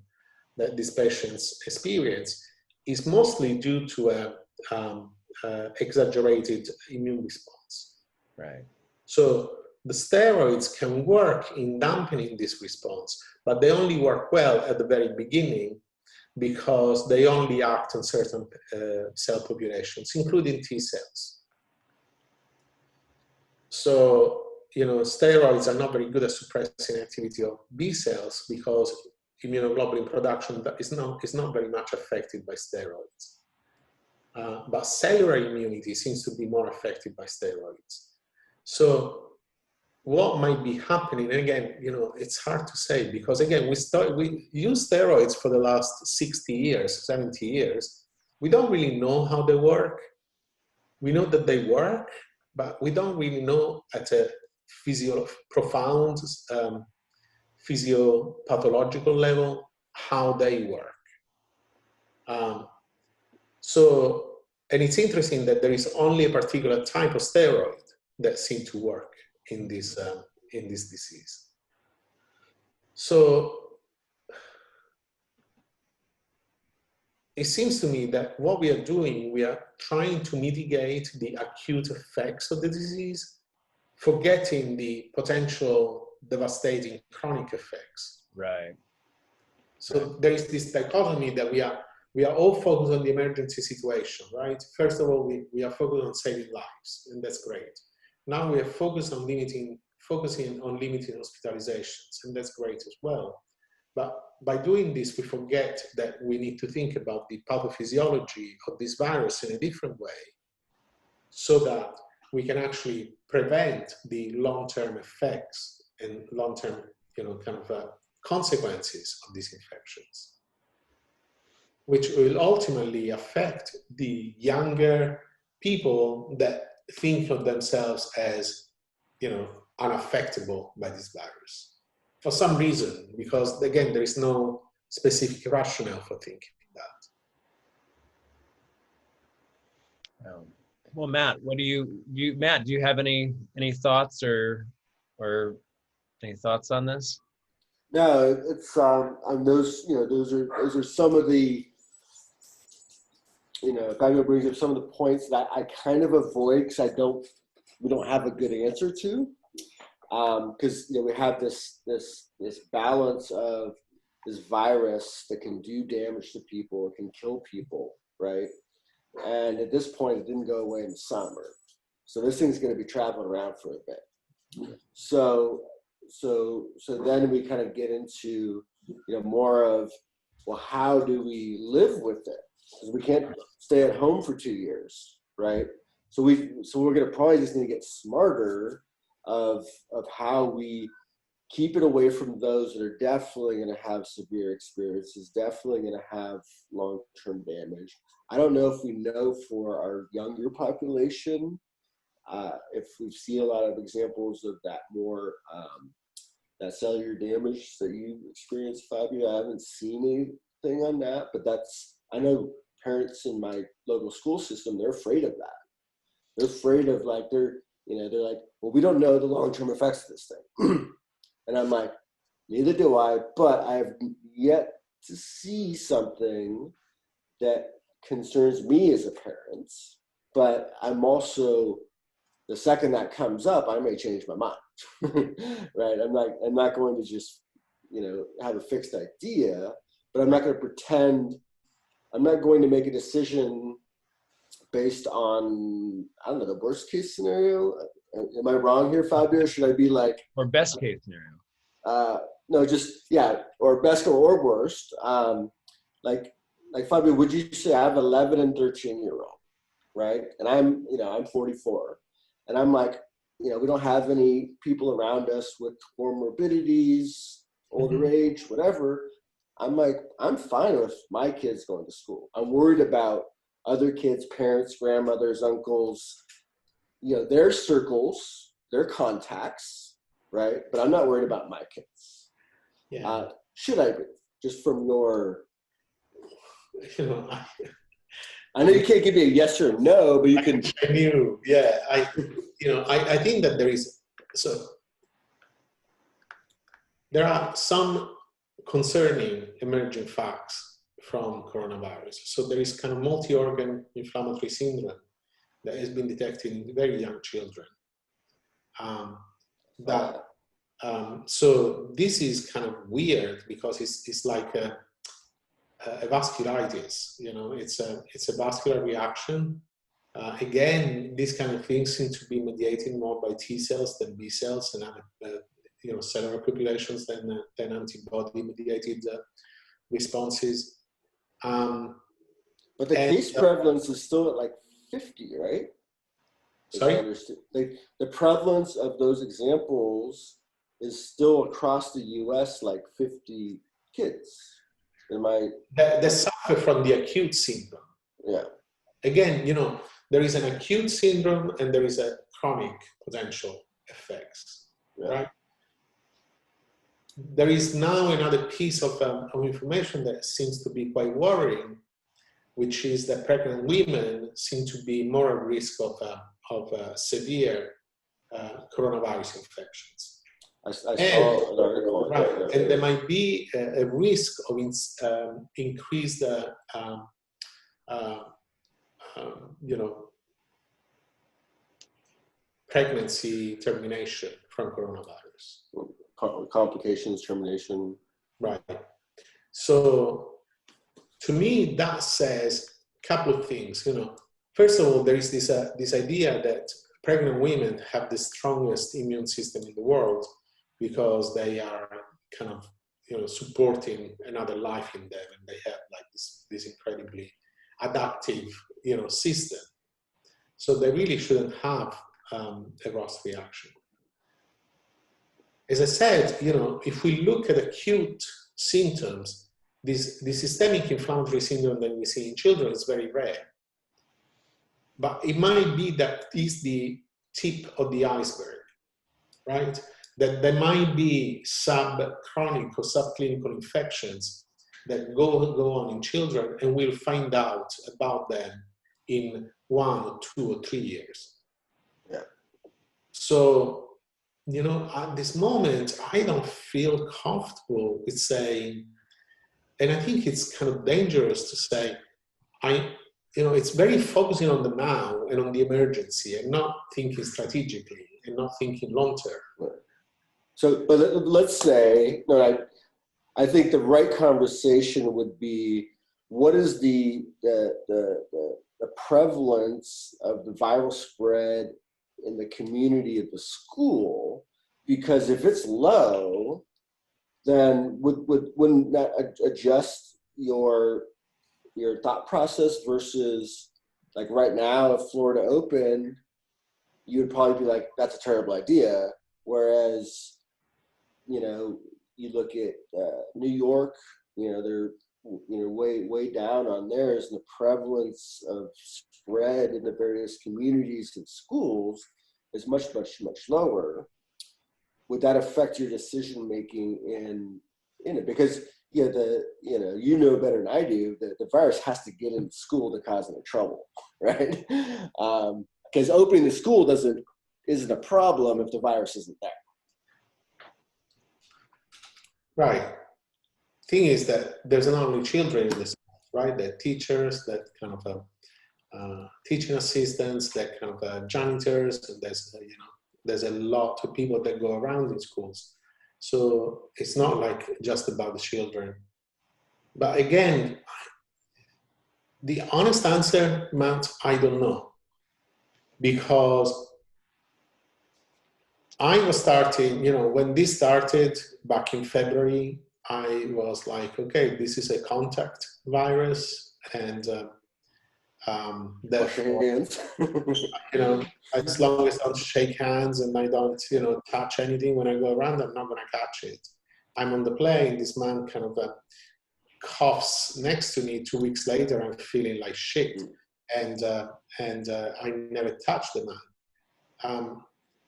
that these patients experience is mostly due to a exaggerated immune response. Right. So the steroids can work in dampening this response, but they only work well at the very beginning, because they only act on certain cell populations, including T cells. So, steroids are not very good at suppressing activity of B cells because immunoglobulin production is not very much affected by steroids. But cellular immunity seems to be more affected by steroids. So what might be happening, and again, it's hard to say, because again, we use steroids for the last 60 years, 70 years. We don't really know how they work. We know that they work, but we don't really know at a profound physiopathological level how they work. And it's interesting that there is only a particular type of steroid that seem to work in this disease. So it seems to me that what we are doing, we are trying to mitigate the acute effects of the disease, forgetting the potential devastating chronic effects. Right. So there is this dichotomy that we are all focused on the emergency situation, right? First of all, we are focused on saving lives, and that's great. Now we are focusing on limiting hospitalizations, and that's great as well. But by doing this, we forget that we need to think about the pathophysiology of this virus in a different way, so that we can actually prevent the long-term effects and long-term, consequences of these infections, which will ultimately affect the younger people that think of themselves as, unaffectable by this virus for some reason, because again, there is no specific rationale for thinking that. Well, Matt, do you have any thoughts or any thoughts on this? No, it's those are some of the, Fabio brings up some of the points that I kind of avoid because we don't have a good answer to, because we have this balance of this virus that can do damage to people, it can kill people, right? And at this point, it didn't go away in the summer, so this thing's going to be traveling around for a bit. So then we kind of get into more of, well, how do we live with it? Because we can't stay at home for 2 years, right? So we're going to probably just need to get smarter of how we keep it away from those that are definitely going to have severe experiences, definitely going to have long-term damage. I don't know if we know for our younger population, if we've seen a lot of examples of that more that cellular damage that you experienced, Fabio. I haven't seen anything on that, but I know parents in my local school system, they're afraid of that. They're afraid of they're like, well, we don't know the long-term effects of this thing. And I'm like, neither do I, but I have yet to see something that concerns me as a parent. But I'm also, the second that comes up, I may change my mind, right? I'm not going to just, have a fixed idea, but I'm not going to pretend, I'm not going to make a decision based on, I don't know, the worst case scenario. Am I wrong here, Fabio? Should I be like, or best case scenario? No, just, yeah, or best or worst. Like Fabio, would you say I have 11 and 13-year-old, right? And I'm 44. And I'm like, we don't have any people around us with comorbidities, older age, whatever. I'm like, I'm fine with my kids going to school. I'm worried about other kids, parents, grandmothers, uncles, their circles, their contacts, right? But I'm not worried about my kids. Yeah. Should I be? Just from your, I know you can't give me a yes or no, but you can. I knew, yeah. I think that there are some concerning emerging facts from coronavirus. So there is kind of multi-organ inflammatory syndrome that has been detected in very young children. So this is kind of weird because it's like a vasculitis. It's a vascular reaction. Again, these kind of things seem to be mediated more by T cells than B cells and other cellular populations than antibody-mediated responses. But the case prevalence is still at like 50, right? as I Sorry? understand. The prevalence of those examples is still across the US like 50 kids. Am I? They suffer from the acute syndrome. Yeah. Again, there is an acute syndrome and there is a chronic potential effects, right? There is now another piece of information that seems to be quite worrying, which is that pregnant women seem to be more at risk of severe coronavirus infections. I saw an article. Right, and there might be a risk of increased, pregnancy termination from coronavirus. Complications, termination. Right. So, to me, that says a couple of things. First of all, there is this idea that pregnant women have the strongest immune system in the world because they are kind of supporting another life in them, and they have like this incredibly adaptive system. So they really shouldn't have a ROS reaction. As I said, if we look at acute symptoms, the systemic inflammatory syndrome that we see in children is very rare. But it might be that is the tip of the iceberg, right? That there might be subchronic or subclinical infections that go on in children, and we'll find out about them in 1 or 2 or 3 years. Yeah. So, at this moment, I don't feel comfortable with saying, and I think it's kind of dangerous to say, it's very focusing on the now and on the emergency and not thinking strategically and not thinking long term. Right. So, but let's say, I think the right conversation would be, what is the prevalence of the viral spread in the community of the school? Because if it's low, then wouldn't that adjust your thought process versus, like, right now, if Florida opened, you would probably be like, that's a terrible idea. Whereas, you look at New York, they're way down on theirs, and the prevalence of spread in the various communities and schools is much lower. Would that affect your decision making in it? Because you know better than I do that the virus has to get into school to cause any trouble, right? Because opening the school isn't a problem if the virus isn't there. Right. Thing is that there's not only children in this, right? There are teachers, that kind of teaching assistants, that kind of janitors, and there's a lot of people that go around in schools. So it's not like just about the children. But again, the honest answer, Matt, I don't know. Because I was starting, when this started back in February, I was like, okay, this is a contact virus, and therefore, as long as I don't shake hands and I don't, touch anything when I go around, I'm not going to catch it. I'm on the plane, this man kind of coughs next to me. 2 weeks later, I'm feeling like shit, and I never touched the man.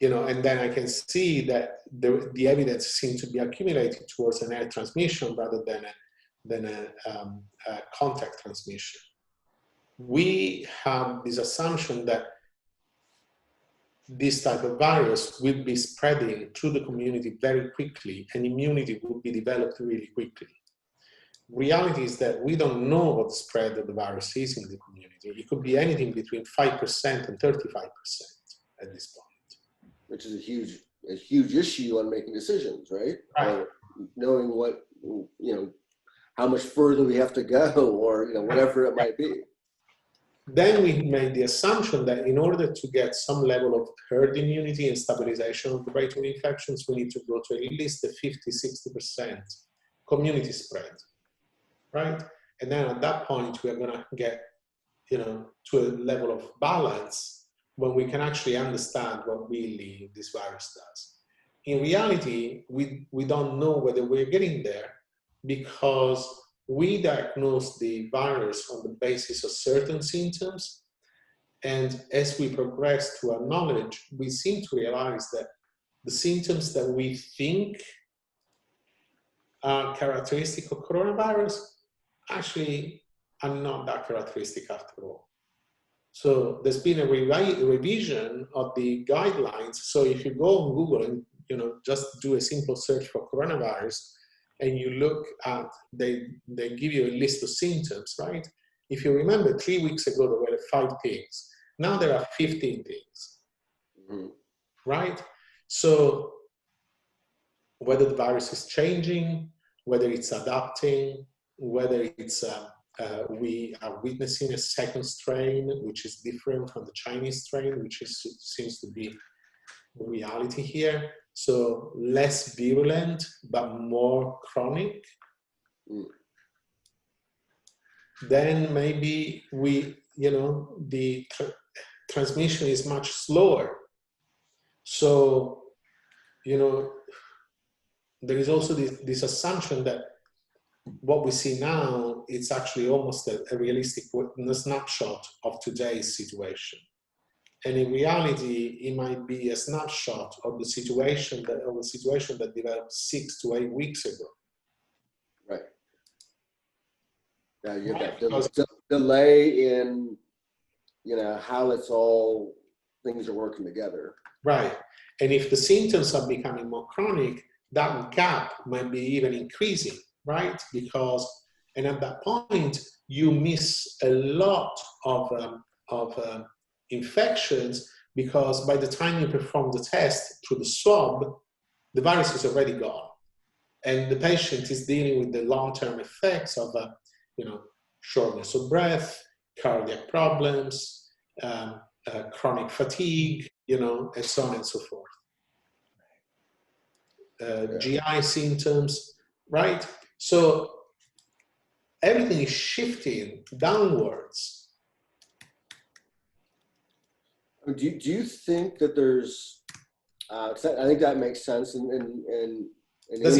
And then I can see that the evidence seems to be accumulated towards an air transmission rather than a contact transmission. We have this assumption that this type of virus will be spreading through the community very quickly, and immunity will be developed really quickly. Reality is that we don't know what the spread of the virus is in the community. It could be anything between 5% and 35% at this point. Which is a huge issue on making decisions, right? Right. Knowing what, how much further we have to go, or whatever it might be. Then we made the assumption that in order to get some level of herd immunity and stabilization of the rate of infections, we need to go to at least a 50-60% community spread, right? And then at that point, we are going to get, to a level of balance when we can actually understand what really this virus does. In reality, we don't know whether we're getting there because we diagnose the virus on the basis of certain symptoms. And as we progress to our knowledge, we seem to realize that the symptoms that we think are characteristic of coronavirus actually are not that characteristic after all. So there's been a revision of the guidelines. So if you go on Google and just do a simple search for coronavirus, and you look at, they give you a list of symptoms, right? If you remember, 3 weeks ago there were 5 things. Now there are 15 things, right? So whether the virus is changing, whether it's adapting, whether it's we are witnessing a second strain, which is different from the Chinese strain, which seems to be the reality here. So less virulent, but more chronic. Then maybe the transmission is much slower. So, there is also this assumption that what we see now, it's actually almost a realistic snapshot of today's situation. And in reality, it might be a snapshot of the situation that developed 6 to 8 weeks ago. Right. Yeah, you have that delay in, how it's all, things are working together. Right. And if the symptoms are becoming more chronic, that gap might be even increasing, right? And at that point, you miss a lot of infections, because by the time you perform the test through the swab, the virus is already gone. And the patient is dealing with the long-term effects of, shortness of breath, cardiac problems, chronic fatigue, and so on and so forth. GI symptoms, right? So everything is shifting downwards. Do you think that there's, I think that makes sense, and That's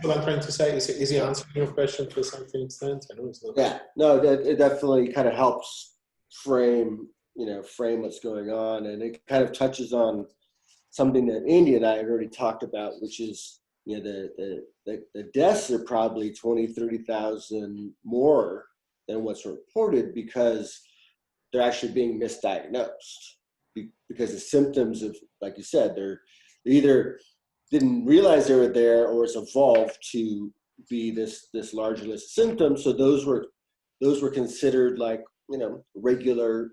what I'm trying to say. Is he answering your question to some extent? I know it's not. Yeah, no, it definitely kind of helps frame what's going on, and it kind of touches on something that Andy and I had already talked about, which is, the deaths are probably 20,000, 30,000 more than what's reported, because they're actually being misdiagnosed, because the symptoms of, like you said, they either didn't realize they were there, or it's evolved to be this larger list of symptoms. So those were considered like, regular,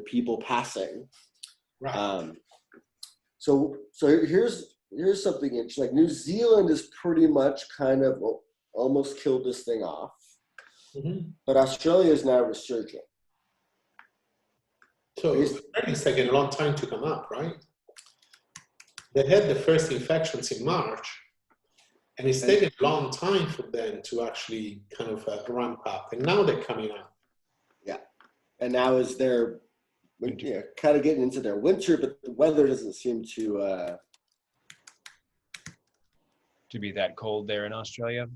people passing. Right. So here's something interesting. Like, New Zealand is pretty much kind of almost killed this thing off, but Australia is now resurging. So it's taken a long time to come up, right? They had the first infections in March, and it's taken a long time for them to actually kind of ramp up, and now they're coming up. Yeah, and now as they're kind of getting into their winter, but the weather doesn't seem to be that cold there in Australia.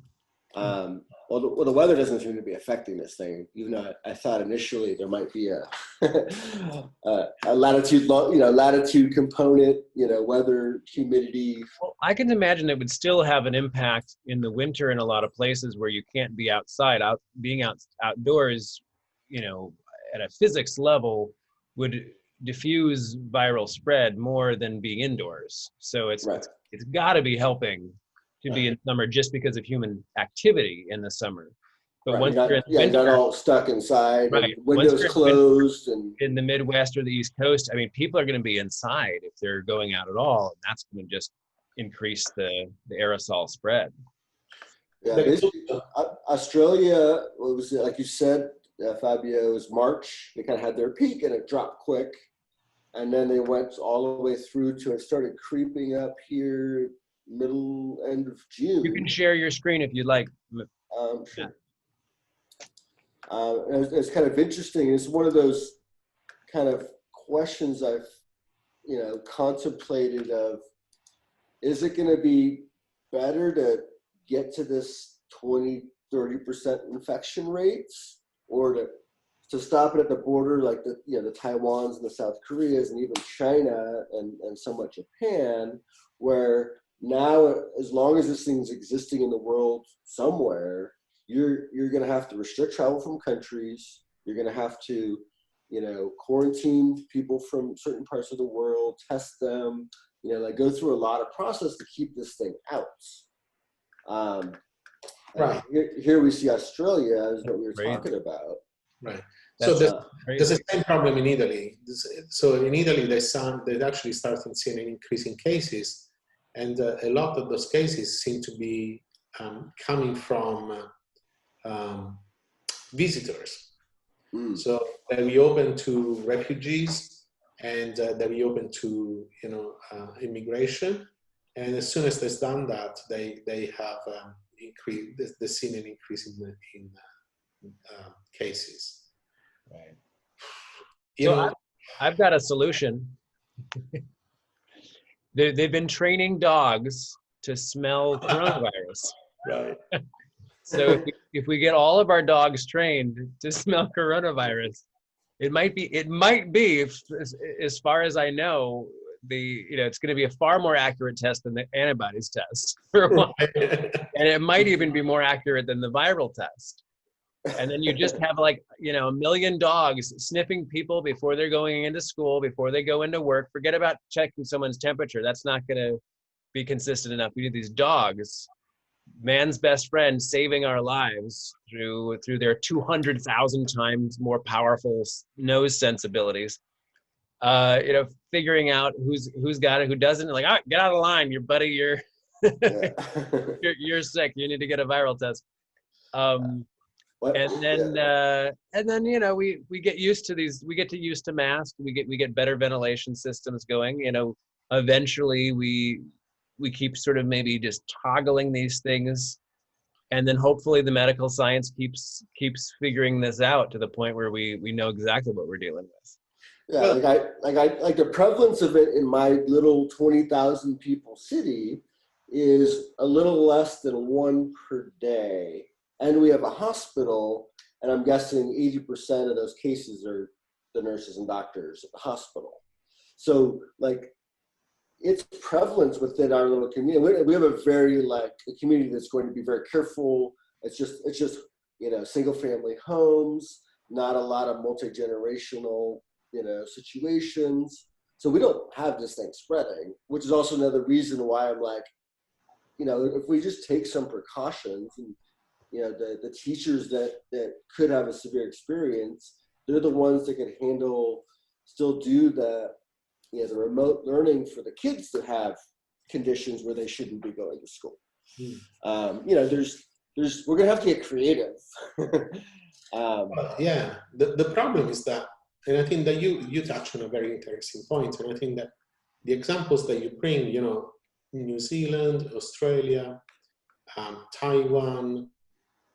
Well, the weather doesn't seem to be affecting this thing, even though I thought initially there might be a latitude component, weather, humidity. Well, I can imagine it would still have an impact in the winter in a lot of places where you can't be outside. Being outdoors, at a physics level, would diffuse viral spread more than being indoors. So it's got to be helping to be in summer, just because of human activity in the summer. But once you're in winter, you're not all stuck inside, and windows closed, and in the Midwest or the East Coast, I mean, people are going to be inside if they're going out at all, and that's going to just increase the aerosol spread. Yeah, Australia, what was it, like you said, Fabio, it was March. They kind of had their peak, and it dropped quick, and then they went all the way through to it started creeping up here end of June. You can share your screen if you'd like. Sure. It's kind of interesting. It's one of those kind of questions I've, contemplated of, is it going to be better to get to this 20-30% infection rates, or to stop it at the border, like the Taiwans and the South Koreas and even China and somewhat Japan, where now, as long as this thing's existing in the world somewhere, you're going to have to restrict travel from countries. You're going to have to, quarantine people from certain parts of the world, test them, go through a lot of process to keep this thing out. Right. Here we see Australia, is what we were Right. talking about. Right. That's So there's crazy. the same problem in Italy. So in Italy, they actually started seeing an increase in cases, and a lot of those cases seem to be coming from visitors. So they reopen to refugees, and they reopen to immigration. And as soon as they've done that, they have increased. They've seen an increase in cases. Right. You So know, I've got a solution. They've been training dogs to smell coronavirus. right. So if we get all of our dogs trained to smell coronavirus, it might be, as far as I know, it's going to be a far more accurate test than the antibodies test for a while. And it might even be more accurate than the viral test. And then you just have like, a million dogs sniffing people before they're going into school, before they go into work. Forget about checking someone's temperature. That's not going to be consistent enough. We need these dogs, man's best friend, saving our lives through their 200,000 times more powerful nose sensibilities. Figuring out who's got it, who doesn't. Like, all right, get out of the line, your buddy. You're you're sick. You need to get a viral test. And then we get used to these. We get used to masks. We get better ventilation systems going. Eventually we keep sort of maybe just toggling these things, and then hopefully the medical science keeps figuring this out to the point where we know exactly what we're dealing with. Yeah, like the prevalence of it in my little 20,000 people city is a little less than 1 per day. And we have a hospital, and I'm guessing 80% of those cases are the nurses and doctors at the hospital. So like, its prevalence within our little community, we have a community that's going to be very careful. It's just single family homes, not a lot of multi-generational situations. So we don't have this thing spreading, which is also another reason why I'm like, if we just take some precautions, and the teachers that could have a severe experience, they're the ones that can still do the remote learning for the kids that have conditions where they shouldn't be going to school. We're gonna have to get creative. Yeah, the problem is that, and I think that you touch on a very interesting point, and I think that the examples that you bring, New Zealand, Australia, Taiwan,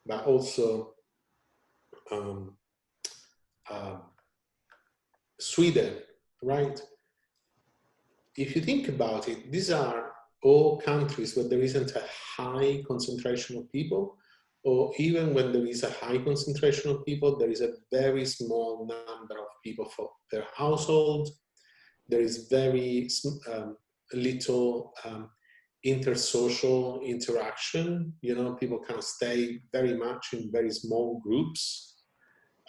but also Sweden, right? If you think about it, these are all countries where there isn't a high concentration of people, or even when there is a high concentration of people, there is a very small number of people per household. There is very little intersocial interaction. People can stay very much in very small groups.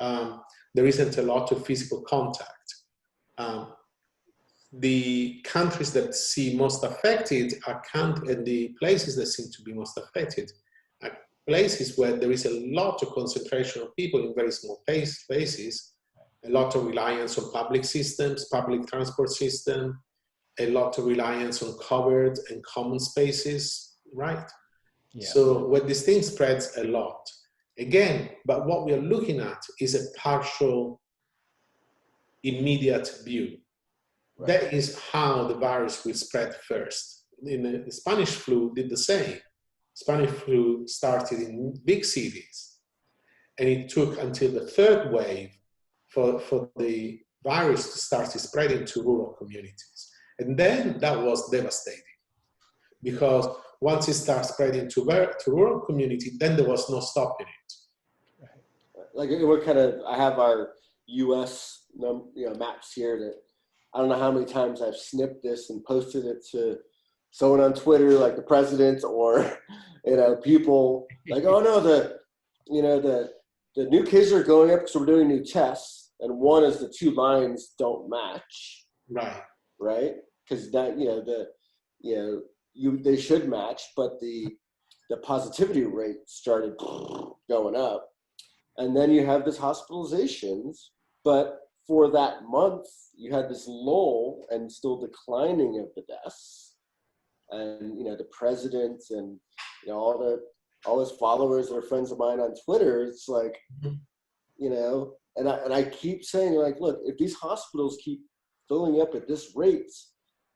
There isn't a lot of physical contact. The countries that seem most affected and the places that seem to be most affected are places where there is a lot of concentration of people in very small spaces, a lot of reliance on public systems, public transport system, a lot of reliance on covered and common spaces, right? Yeah. So where this thing spreads a lot. Again, but what we are looking at is a partial, immediate view. Right. That is how the virus will spread first. The Spanish flu did the same. Spanish flu started in big cities, and it took until the third wave for the virus started spreading to rural communities. And then that was devastating, because once it started spreading to rural community, then there was no stopping it. Like we're kind of, I have our U.S. maps here that I don't know how many times I've snipped this and posted it to someone on Twitter, like the president, or people like, oh no, the new cases are going up because we're doing new tests, and one is the two lines don't match. Right, because that they should match, but the positivity rate started going up, and then you have this hospitalizations, but for that month you had this lull and still declining of the deaths, and the president and all his followers that are friends of mine on Twitter, it's like, and I keep saying, like, look, if these hospitals keep filling up at this rate,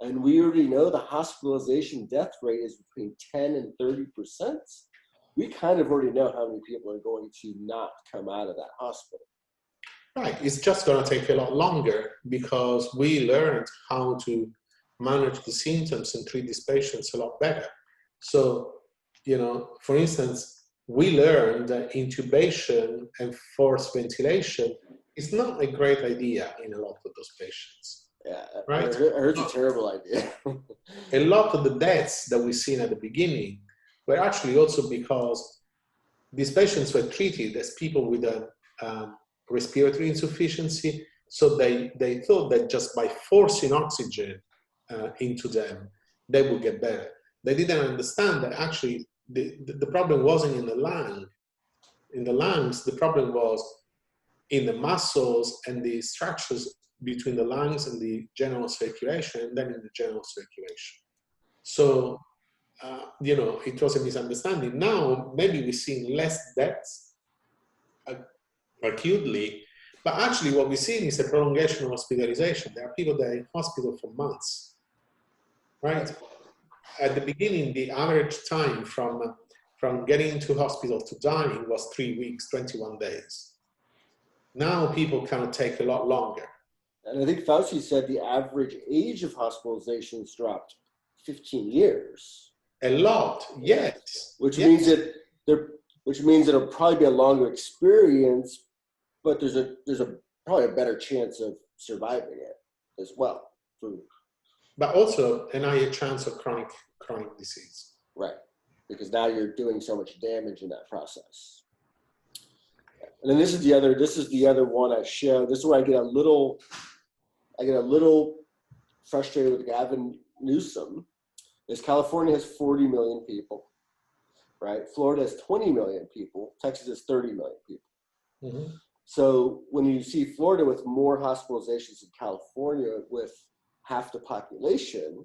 and we already know the hospitalization death rate is between 10 and 30%, we kind of already know how many people are going to not come out of that hospital. Right, it's just going to take a lot longer, because we learned how to manage the symptoms and treat these patients a lot better. So, for instance, we learned that intubation and forced ventilation is not a great idea in a lot of those patients. Yeah, right? I heard it's a terrible idea. A lot of the deaths that we've seen at the beginning were actually also because these patients were treated as people with a respiratory insufficiency. So they thought that just by forcing oxygen into them, they would get better. They didn't understand that actually the problem wasn't in the lung. In the lungs, the problem was in the muscles and the structures between the lungs and the general circulation, and then in the general circulation. So, it was a misunderstanding. Now, maybe we're seeing less deaths acutely, but actually what we're seeing is a prolongation of hospitalization. There are people that are in hospital for months, right? At the beginning, the average time from getting into hospital to dying was 3 weeks, 21 days. Now people can take a lot longer. And I think Fauci said the average age of hospitalizations dropped 15 years. A lot, yes. Which yes. means it'll probably be a longer experience, but there's probably a better chance of surviving it as well. But also an higher chance of chronic disease. Right, because now you're doing so much damage in that process. And then this is the other one I show. This is where I get a little frustrated with Gavin Newsom. Is California has 40 million people, right? Florida has 20 million people. Texas has 30 million people. Mm-hmm. So when you see Florida with more hospitalizations than California with half the population,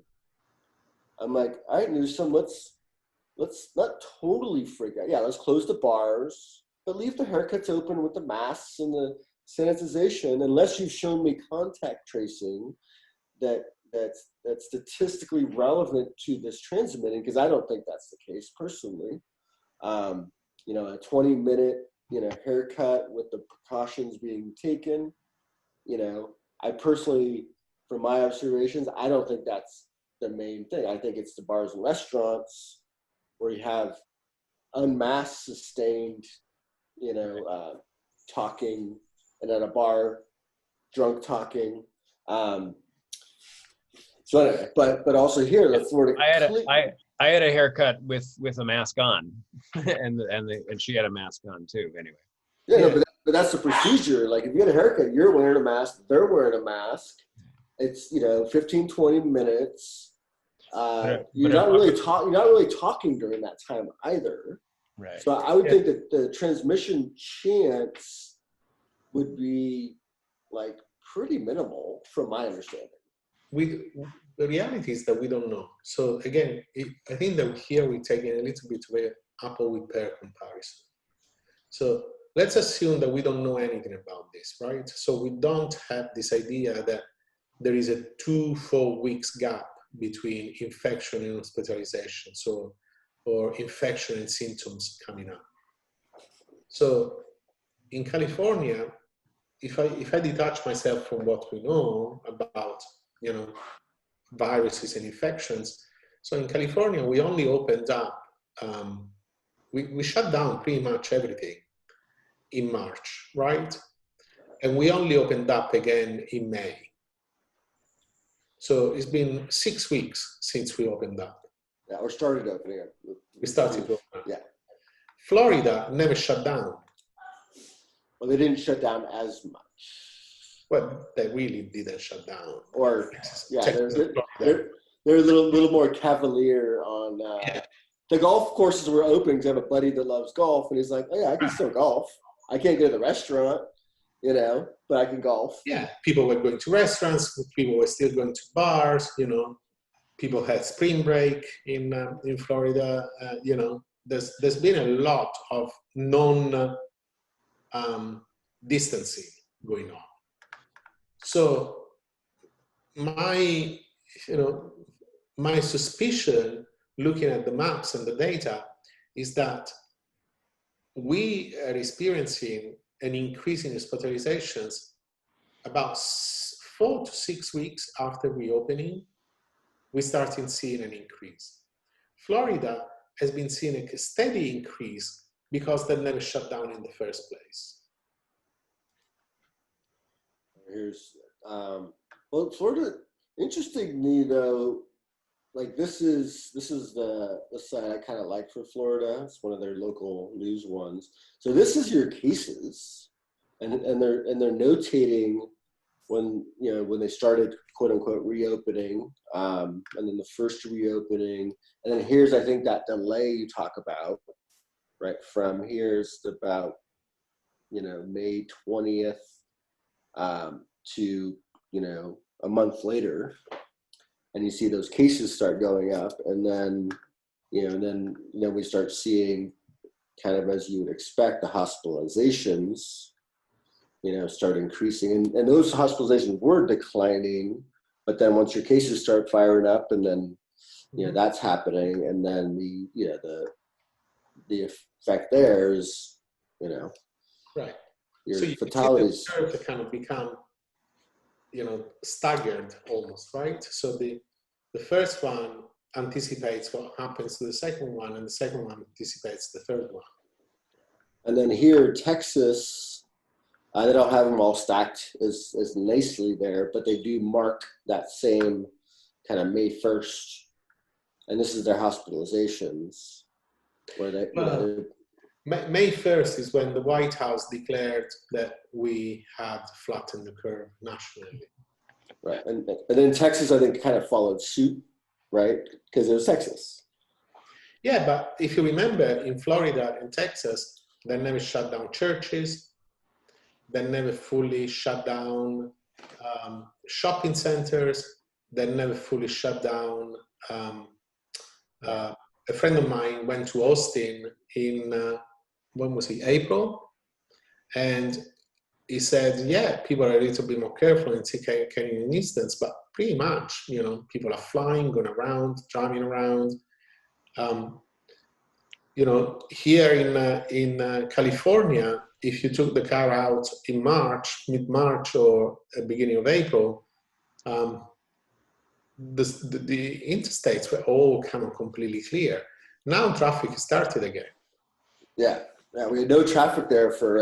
I'm like, all right, Newsom, let's not totally freak out. Yeah, let's close the bars, but leave the haircuts open with the masks and the sanitization, unless you've shown me contact tracing that's statistically relevant to this transmitting, because I don't think that's the case personally. A 20-minute haircut with the precautions being taken. I personally, from my observations, I don't think that's the main thing. I think it's the bars and restaurants where you have unmasked, sustained, talking, and at a bar, drunk talking. So anyway, but also here, the Florida. I had a haircut with a mask on, and she had a mask on too. Anyway. Yeah. No, but that's the procedure. Like if you get a haircut, you're wearing a mask. They're wearing a mask. It's 15, 20 minutes. You're not really talking during that time either. Right. So I would think that the transmission chance would be like pretty minimal from my understanding. The reality is that we don't know. So again, I think that here we're taking a little bit of an apple with pear comparison. So let's assume that we don't know anything about this, right? So we don't have this idea that there is a 2-4 weeks gap between infection and hospitalization, or infection and symptoms coming up. So in California, if I detach myself from what we know about, viruses and infections, so in California, we only opened up, we shut down pretty much everything in March, right? And we only opened up again in May. So it's been 6 weeks since we opened up. Yeah, or started opening up. We started opening up. Yeah. Florida never shut down. Well, they didn't shut down as much. Well, they really didn't shut down. Or yeah, Texas, they're a little more cavalier on the golf courses were open because I have a buddy that loves golf, and he's like, oh yeah, I can still golf. I can't go to the restaurant, but I can golf. Yeah, people were going to restaurants, people were still going to bars, people had spring break in Florida, there's been a lot of distancing going on. So my suspicion, looking at the maps and the data, is that we are experiencing an increase in hospitalizations about 4 to 6 weeks after reopening. We started seeing an increase. Florida has been seeing a steady increase because they never shut down in the first place. Here's well, Florida. Interestingly, though, like this is the side I kind of like for Florida. It's one of their local news ones. So this is your cases, and they're notating when they started quote unquote reopening, and then the first reopening, and then here's I think that delay you talk about, right? From here's about May 20th. To a month later, and you see those cases start going up, and then we start seeing, kind of as you would expect, the hospitalizations start increasing, and those hospitalizations were declining, but then once your cases start firing up, and then that's happening, and then the effect there is right. Your so you fatalities see the curve to kind of become, staggered almost, right? So the first one anticipates what happens to the second one, and the second one anticipates the third one. And then here, Texas, they don't have them all stacked as nicely there, but they do mark that same kind of May 1st, and this is their hospitalizations, where they. May 1st is when the White House declared that we had flattened the curve nationally. Right, and then Texas, I think, kind of followed suit, right? Because it was Texas. Yeah, but if you remember, in Florida and Texas, they never shut down churches. They never fully shut down shopping centers. They never fully shut down. A friend of mine went to Austin in when was he? April, and he said, "Yeah, people are a little bit more careful in taking an instance, but pretty much, people are flying, going around, driving around." Here in California, if you took the car out in March, mid-March, or beginning of April, the interstates were all kind of completely clear. Now traffic started again. Yeah, we had no traffic there for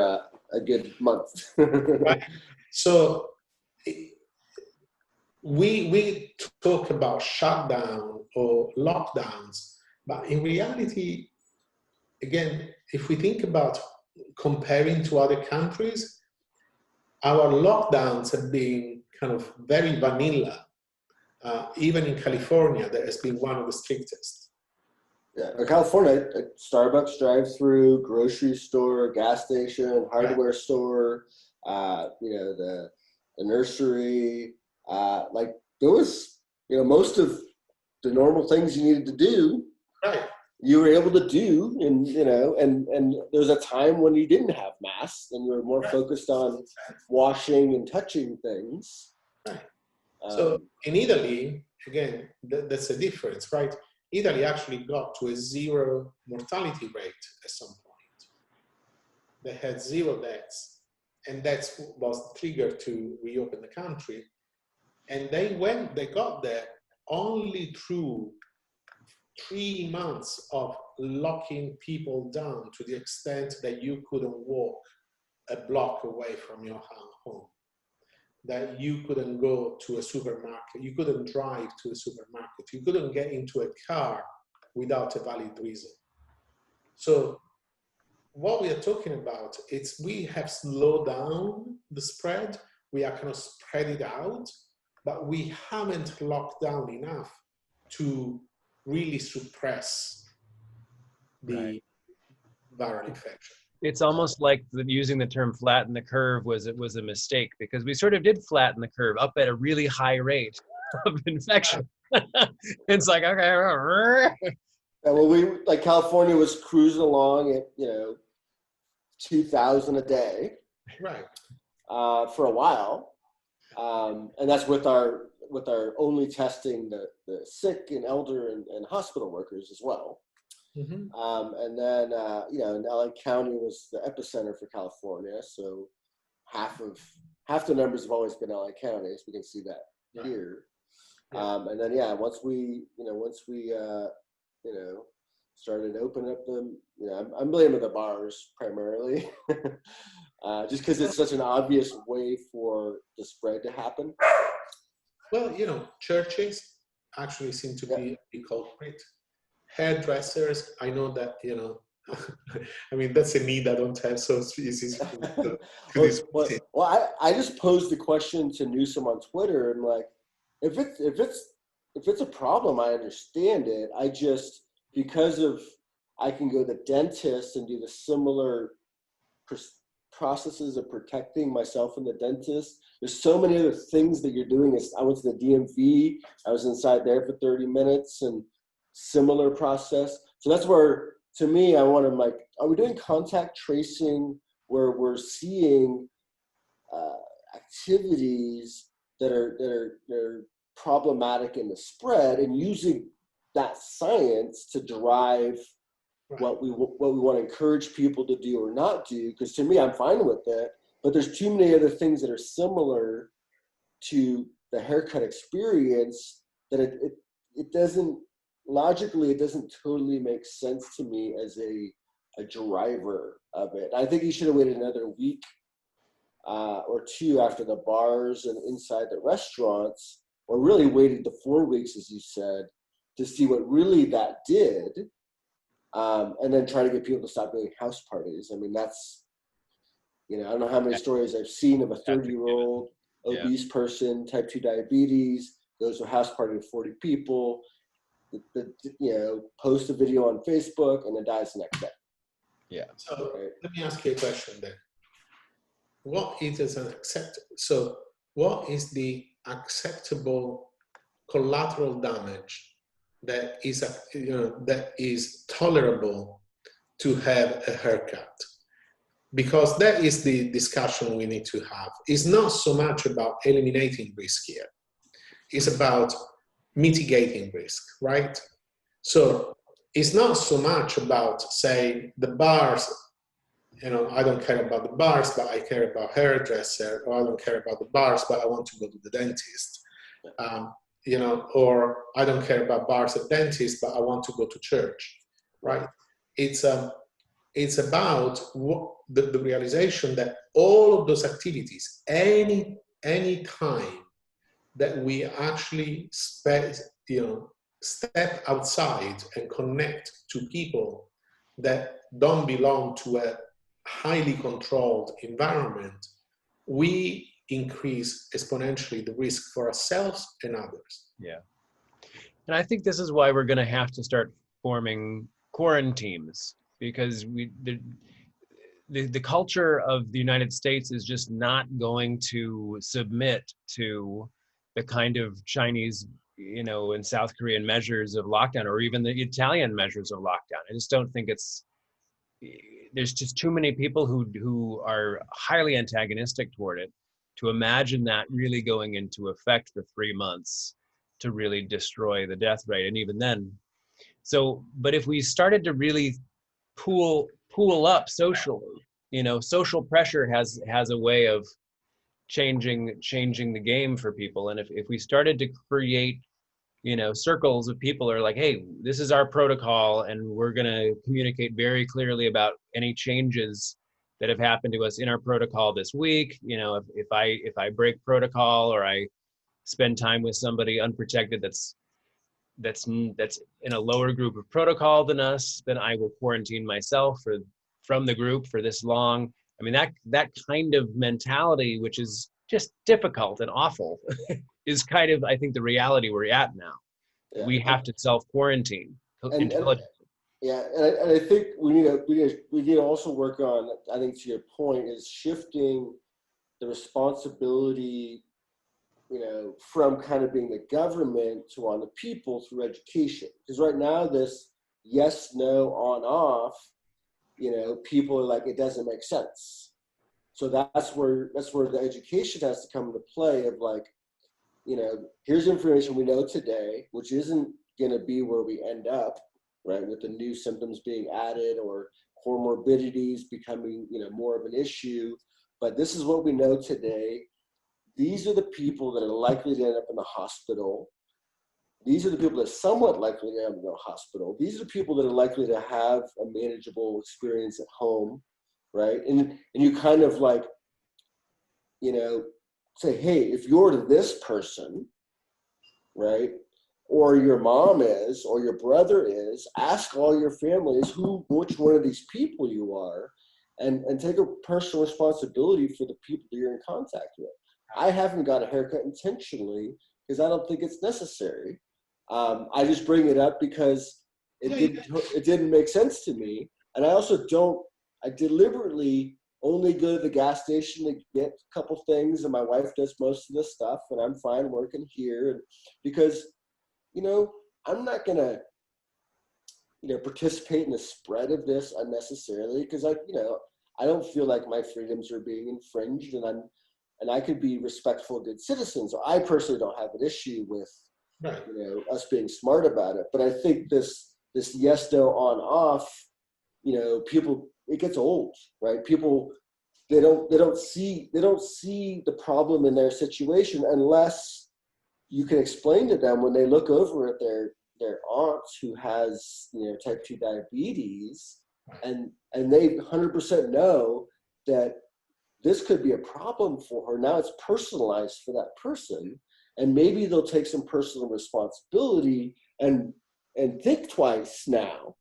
a good month. Right. So we talk about shutdown or lockdowns, but in reality, again, if we think about comparing to other countries, our lockdowns have been kind of very vanilla. Even in California, that has been one of the strictest. Yeah, in California, a Starbucks drive-through, grocery store, gas station, hardware store, the nursery, like there was, most of the normal things you needed to do. Right. You were able to do, and there was a time when you didn't have masks and you were more focused on washing and touching things. Right. So in Italy, again, that's a difference, right? Italy actually got to a 0 mortality rate at some point. They had 0 deaths, and that was the trigger to reopen the country. And they got there only through 3 months of locking people down to the extent that you couldn't walk a block away from your home, that you couldn't go to a supermarket, you couldn't drive to a supermarket, you couldn't get into a car without a valid reason. So what we are talking about is we have slowed down the spread, we are kind of spread it out, but we haven't locked down enough to really suppress the viral infection. It's almost like using the term flatten the curve was a mistake, because we sort of did flatten the curve up at a really high rate of infection. It's like, okay. Yeah, well, like California was cruising along at 2,000 a day, Right. For a while, and that's with our only testing the sick and elder and hospital workers as well. Mm-hmm. And then and LA County was the epicenter for California, so half the numbers have always been LA County, so we can see that here. Yeah. And then once we started opening up them, I'm blaming the bars primarily, just because it's such an obvious way for the spread to happen. Well, churches actually seem to be a culprit. Hairdressers, I know that, I mean, that's a need I don't have, so it's easy to well, I just posed the question to Newsom on Twitter, and like, if it's a problem, I understand it. I just, because of, I can go to the dentist and do the similar processes of protecting myself and the dentist. There's so many other things that you're doing. I went to the DMV. I was inside there for 30 minutes and similar process. So that's where, to me, I want to are we doing contact tracing where we're seeing activities that are problematic in the spread, and using that science to drive what we want to encourage people to do or not do? Because to me, I'm fine with it, but there's too many other things that are similar to the haircut experience that it doesn't, logically, it doesn't totally make sense to me as a driver of it. I think you should have waited another week or two after the bars and inside the restaurants, or really waited the 4 weeks, as you said, to see what really that did, and then try to get people to stop doing house parties. I mean, that's, I don't know how many stories I've seen of a 30-year-old obese person, type 2 diabetes, goes to a house party with 40 people, post a video on Facebook, and then dies the next day. Yeah. So let me ask you a question then. What is the acceptable collateral damage that is tolerable to have a haircut? Because that is the discussion we need to have. It's not so much about eliminating risk here. It's about mitigating risk, right? So it's not so much about, say, the bars, I don't care about the bars, but I care about hairdresser, or I don't care about the bars, but I want to go to the dentist. Or I don't care about bars and dentists, but I want to go to church, right? It's about the realization that all of those activities, any time that we actually step outside and connect to people that don't belong to a highly controlled environment, we increase exponentially the risk for ourselves and others. Yeah. And I think this is why we're going to have to start forming quarantines, because the culture of the United States is just not going to submit to the kind of Chinese, and South Korean measures of lockdown, or even the Italian measures of lockdown. I just don't think there's just too many people who are highly antagonistic toward it to imagine that really going into effect for 3 months to really destroy the death rate. And even then, but if we started to really pool up socially, social pressure has a way of changing the game for people. And if we started to create, circles of people are like, hey, this is our protocol, and we're going to communicate very clearly about any changes that have happened to us in our protocol this week. If I break protocol, or I spend time with somebody unprotected that's in a lower group of protocol than us, then I will quarantine myself from the group for this long. I mean, that kind of mentality, which is just difficult and awful, is kind of, I think, the reality we're at now. Yeah. We have to self-quarantine intelligently. Yeah, and I think we need to also work on, I think to your point, is shifting the responsibility, from kind of being the government to on the people through education. Because right now, this yes, no, on, off, people are like, it doesn't make sense. So that's where the education has to come into play of like, here's information we know today, which isn't going to be where we end up, right? With the new symptoms being added or comorbidities becoming, more of an issue. But this is what we know today. These are the people that are likely to end up in the hospital. These are the people that are somewhat likely to end up in the hospital. These are the people that are likely to have a manageable experience at home, right? And you kind of like, say, hey, if you're this person, right, or your mom is, or your brother is, ask all your families which one of these people you are, and take a personal responsibility for the people that you're in contact with. I haven't got a haircut intentionally because I don't think it's necessary. I just bring it up because it didn't make sense to me. And I deliberately only go to the gas station to get a couple things, and my wife does most of the stuff, and I'm fine working here. Because, I'm not going to, participate in the spread of this unnecessarily, because I don't feel like my freedoms are being infringed, and I could be respectful, good citizens. So I personally don't have an issue with, Right. us being smart about it. But I think this yes, no, on, off, people, it gets old, right? People, they don't see the problem in their situation unless you can explain to them when they look over at their aunt who has, type 2 diabetes, and they 100% know that this could be a problem for her. Now it's personalized for that person. And maybe they'll take some personal responsibility and think twice now.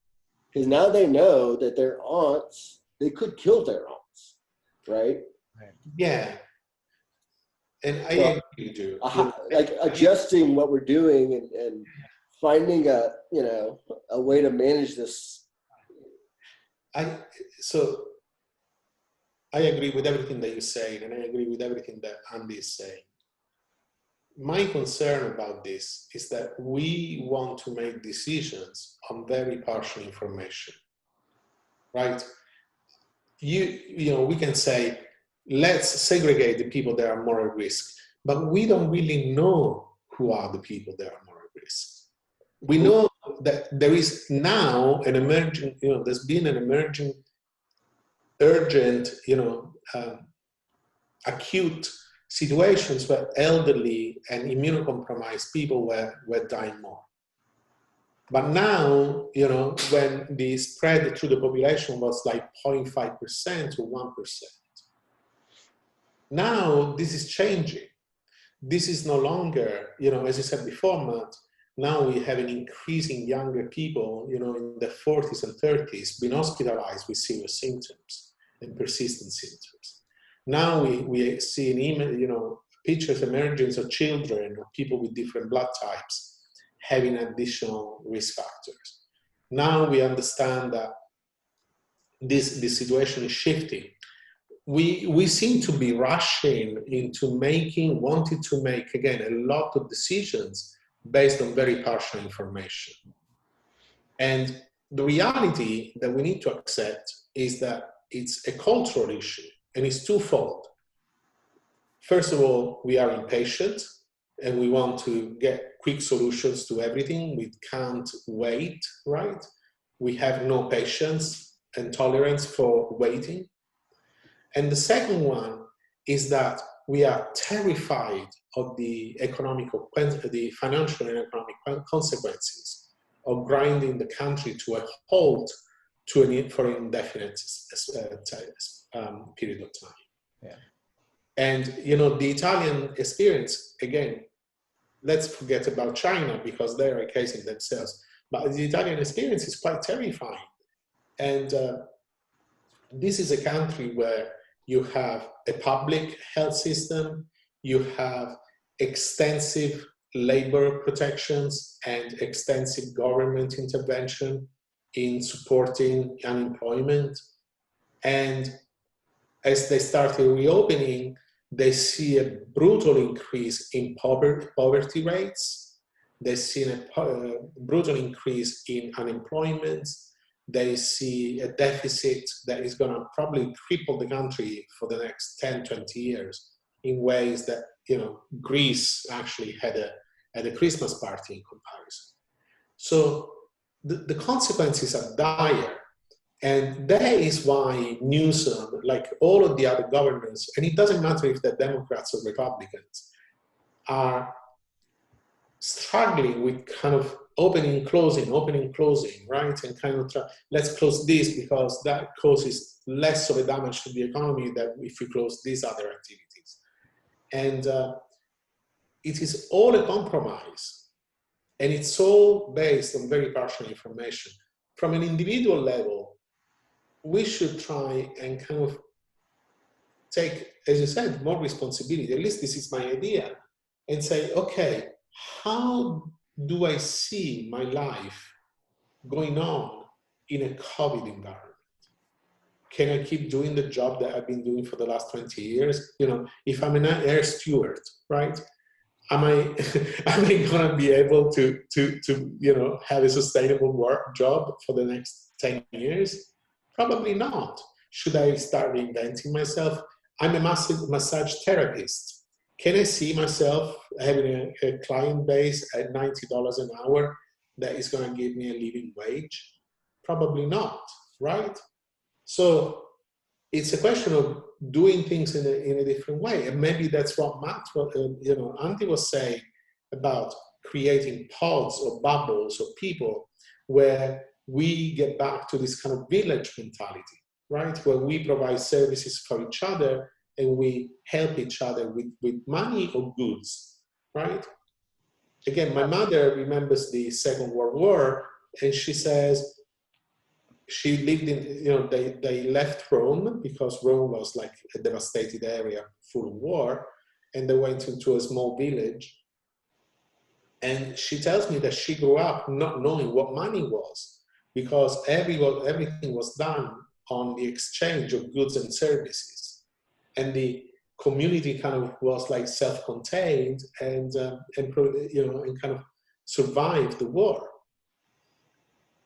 Because now they know that their aunts, they could kill their aunts, right? Yeah. And I agree with you. Like adjusting what we're doing and finding a way to manage this. So I agree with everything that you say, and I agree with everything that Andy is saying. My concern about this is that we want to make decisions on very partial information, right? We can say, let's segregate the people that are more at risk, but we don't really know who are the people that are more at risk. We know that there is now an emerging, there's been an emerging, urgent, acute situations where elderly and immunocompromised people were dying more. But now, when the spread through the population was like 0.5% to 1%. Now this is changing. This is no longer, as you said before, Matt, now we have an increasing younger people, in the 40s and 30s, being hospitalized with serious symptoms and persistent symptoms. Now we see an image, pictures emergence of children, of people with different blood types having additional risk factors. Now we understand that this situation is shifting. We seem to be rushing into wanting to make, again, a lot of decisions based on very partial information. And the reality that we need to accept is that it's a cultural issue, and it's twofold. First of all, we are impatient and we want to get quick solutions to everything. We can't wait, right? We have no patience and tolerance for waiting. And the second one is that we are terrified of the financial and economic consequences of grinding the country to a halt for an indefinite period of time. Yeah. And the Italian experience, again, let's forget about China because they are casing themselves. But the Italian experience is quite terrifying. And this is a country where you have a public health system, you have extensive labor protections and extensive government intervention in supporting unemployment. And as they started reopening, they see a brutal increase in poverty rates. They see a brutal increase in unemployment. They see a deficit that is going to probably cripple the country for the next 10, 20 years in ways that, Greece actually had a Christmas party in comparison. So the consequences are dire. And that is why Newsom, like all of the other governments, and it doesn't matter if they're Democrats or Republicans, are struggling with kind of opening, closing, right? And kind of let's close this because that causes less of a damage to the economy than if we close these other activities. And it is all a compromise. And it's all based on very partial information. From an individual level, we should try and kind of take, as you said, more responsibility. At least this is my idea. And say, okay, how do I see my life going on in a COVID environment? Can I keep doing the job that I've been doing for the last 20 years? If I'm an air steward, right? Am I going to be able to have a sustainable job for the next 10 years? Probably not. Should I start reinventing myself? I'm a massage therapist. Can I see myself having a client base at $90 an hour that is going to give me a living wage? Probably not, right? So it's a question of doing things in a different way. And maybe that's what Andy was saying about creating pods or bubbles of people where we get back to this kind of village mentality, right? Where we provide services for each other and we help each other with money or goods, right? Again, my mother remembers the Second World War, and she says she lived in, they left Rome because Rome was like a devastated area full of war, and they went into a small village. And she tells me that she grew up not knowing what money was, because everything was done on the exchange of goods and services. And the community kind of was like self-contained and kind of survived the war.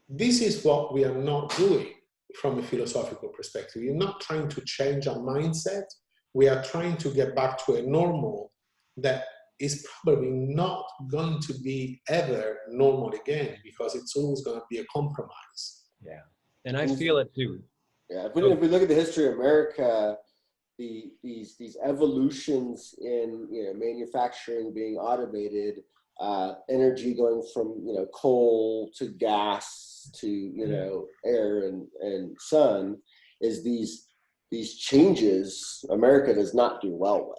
This is what we are not doing from a philosophical perspective. We're not trying to change our mindset. We are trying to get back to a normal that is probably not going to be ever normal again, because it's always going to be a compromise. Yeah, and I feel it too. Yeah, if we look at the history of America, these evolutions in manufacturing being automated, energy going from coal to gas to air and sun, is these changes America does not do well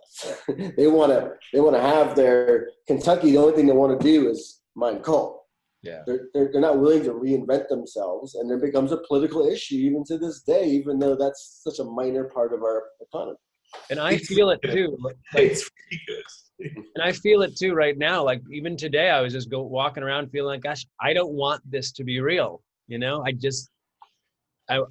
with. They want to have their Kentucky. The only thing they want to do is mine coal. Yeah, they're not willing to reinvent themselves, and it becomes a political issue even to this day, even though that's such a minor part of our economy. And I feel it too. It's ridiculous. And I feel it too right now. Like even today, I was just walking around feeling like, gosh, I don't want this to be real.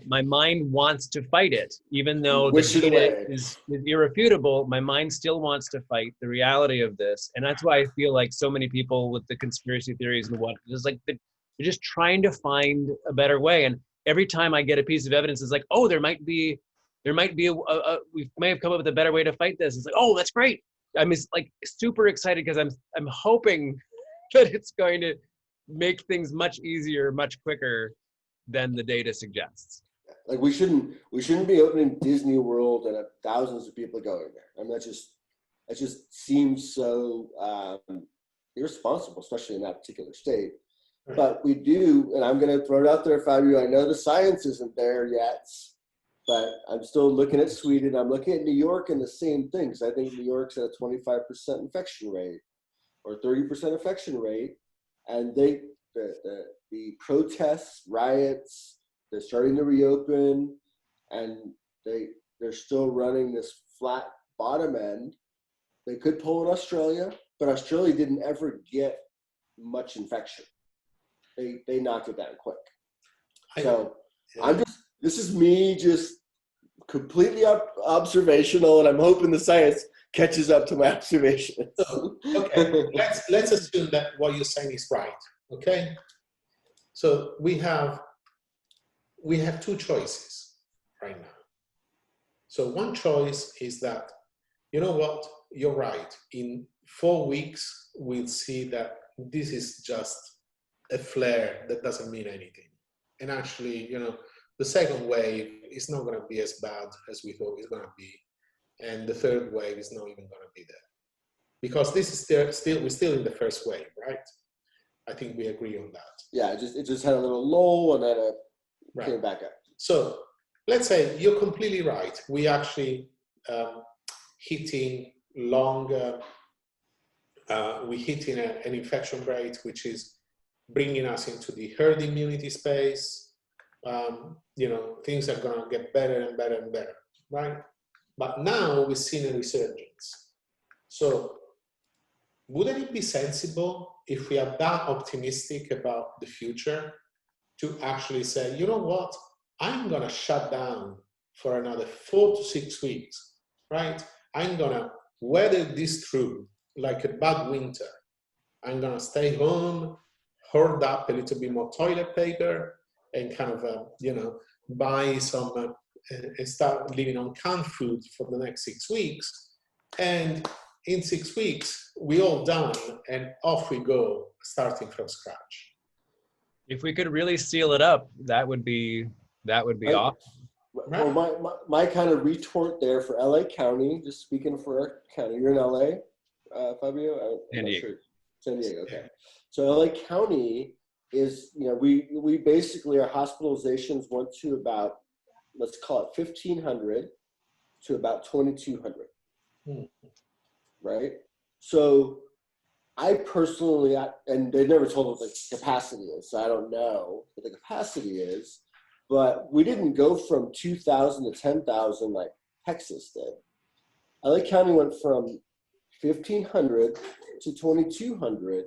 My mind wants to fight it, even though the data is irrefutable. My mind still wants to fight the reality of this, and that's why I feel like so many people with the conspiracy theories and it's like they're just trying to find a better way. And every time I get a piece of evidence, it's like, oh, there might be we may have come up with a better way to fight this. It's like, oh, that's great. I'm just like super excited because I'm hoping that it's going to make things much easier, much quicker than the data suggests. Like we shouldn't be opening Disney World and have thousands of people going there. I mean, that just seems so irresponsible, especially in that particular state. Right. But we do, and I'm going to throw it out there, Fabio. I know the science isn't there yet, but I'm still looking at Sweden. I'm looking at New York and the same things. I think New York's at a 25% infection rate or 30% infection rate, and the protests, riots, they're starting to reopen, and they're still running this flat bottom end. They could pull in Australia, but Australia didn't ever get much infection. They knocked it down quick. So this is me just completely observational, and I'm hoping the science catches up to my observations. Okay, let's assume that what you're saying is right. Okay, so we have two choices right now. So one choice is that, you know what, you're right. In 4 weeks, we'll see that this is just a flare that doesn't mean anything. And actually, you know, the second wave is not going to be as bad as we thought it's going to be. And the third wave is not even going to be there. Because this is we're still in the first wave, right? I think we agree on that. Yeah, it just had a little lull and then it came back up. So let's say you're completely right. We actually hitting longer, we're hitting an infection rate which is bringing us into the herd immunity space. You know, things are going to get better and better and better, right? But now we're seeing a resurgence. So wouldn't it be sensible if we are that optimistic about the future to actually say, you know what, I'm going to shut down for another 4 to 6 weeks, right? I'm going to weather this through like a bad winter. I'm going to stay home, hoard up a little bit more toilet paper, and kind of, you know, buy some and start living on canned food for the next 6 weeks. And in 6 weeks, we're all done and off we go, starting from scratch. If we could really seal it up, that would be awesome. Well, my kind of retort there for LA County, just speaking for our county, you're in LA, Fabio? San Diego. Sure. San Diego, okay. So LA County is, you know, we basically, our hospitalizations went to about, let's call it 1,500 to about 2,200, right? So I personally, and they never told us what the capacity is, so I don't know what the capacity is, but we didn't go from 2,000 to 10,000 like Texas did. LA County went from 1,500 to 2,200,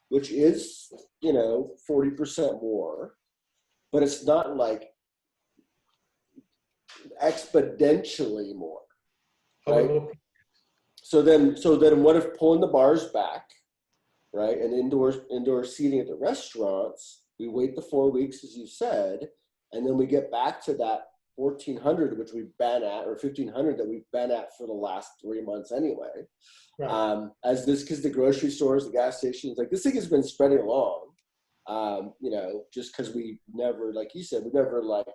which is, you know, 40% more, but it's not like exponentially more, right? So then what if pulling the bars back, right, and indoor seating at the restaurants, we wait the 4 weeks, as you said, and then we get back to that 1,400, which we've been at, or 1,500 that we've been at for the last 3 months anyway. Right. Because the grocery stores, the gas stations, like this thing has been spreading along, you know, just because we never, like you said, we never like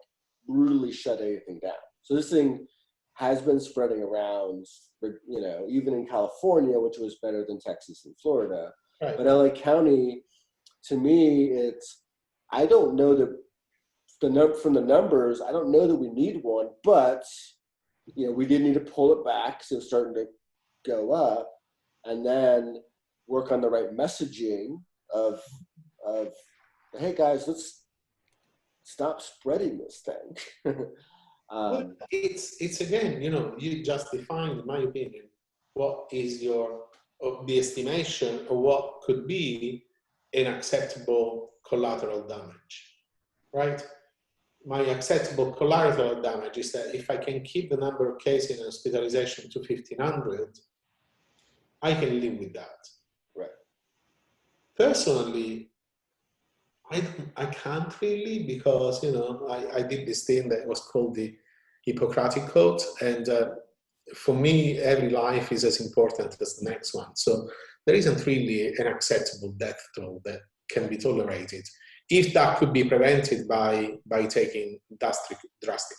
brutally shut anything down. So this thing has been spreading around, you know, even in California, which was better than Texas and Florida. Right. But LA County, to me, I don't know from the numbers, I don't know that we need one, but, you know, we did need to pull it back, so it's starting to go up, and then work on the right messaging of hey guys, let's stop spreading this thing. Well, it's again, you know, you just defined, in my opinion, what is the estimation of what could be an acceptable collateral damage, right? My acceptable collateral damage is that if I can keep the number of cases in hospitalization to 1,500, I can live with that. Right. Personally, I can't really, because, you know, I did this thing that was called the Hippocratic Code, and for me, every life is as important as the next one. So there isn't really an acceptable death toll that can be tolerated. if that could be prevented by taking drastic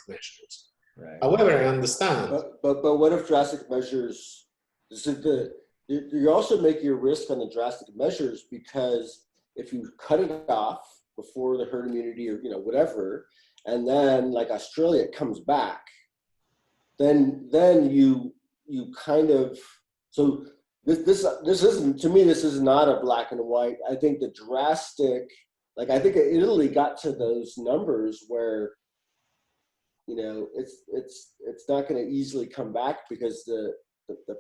measures. Right. However, I understand. But what if drastic measures? You're also making your risk on the drastic measures, because if you cut it off before the herd immunity or whatever, and then like Australia it comes back, then you kind of, so this isn't, to me, this is not a black and white. I think the drastic, like I think Italy got to those numbers where it's not going to easily come back because the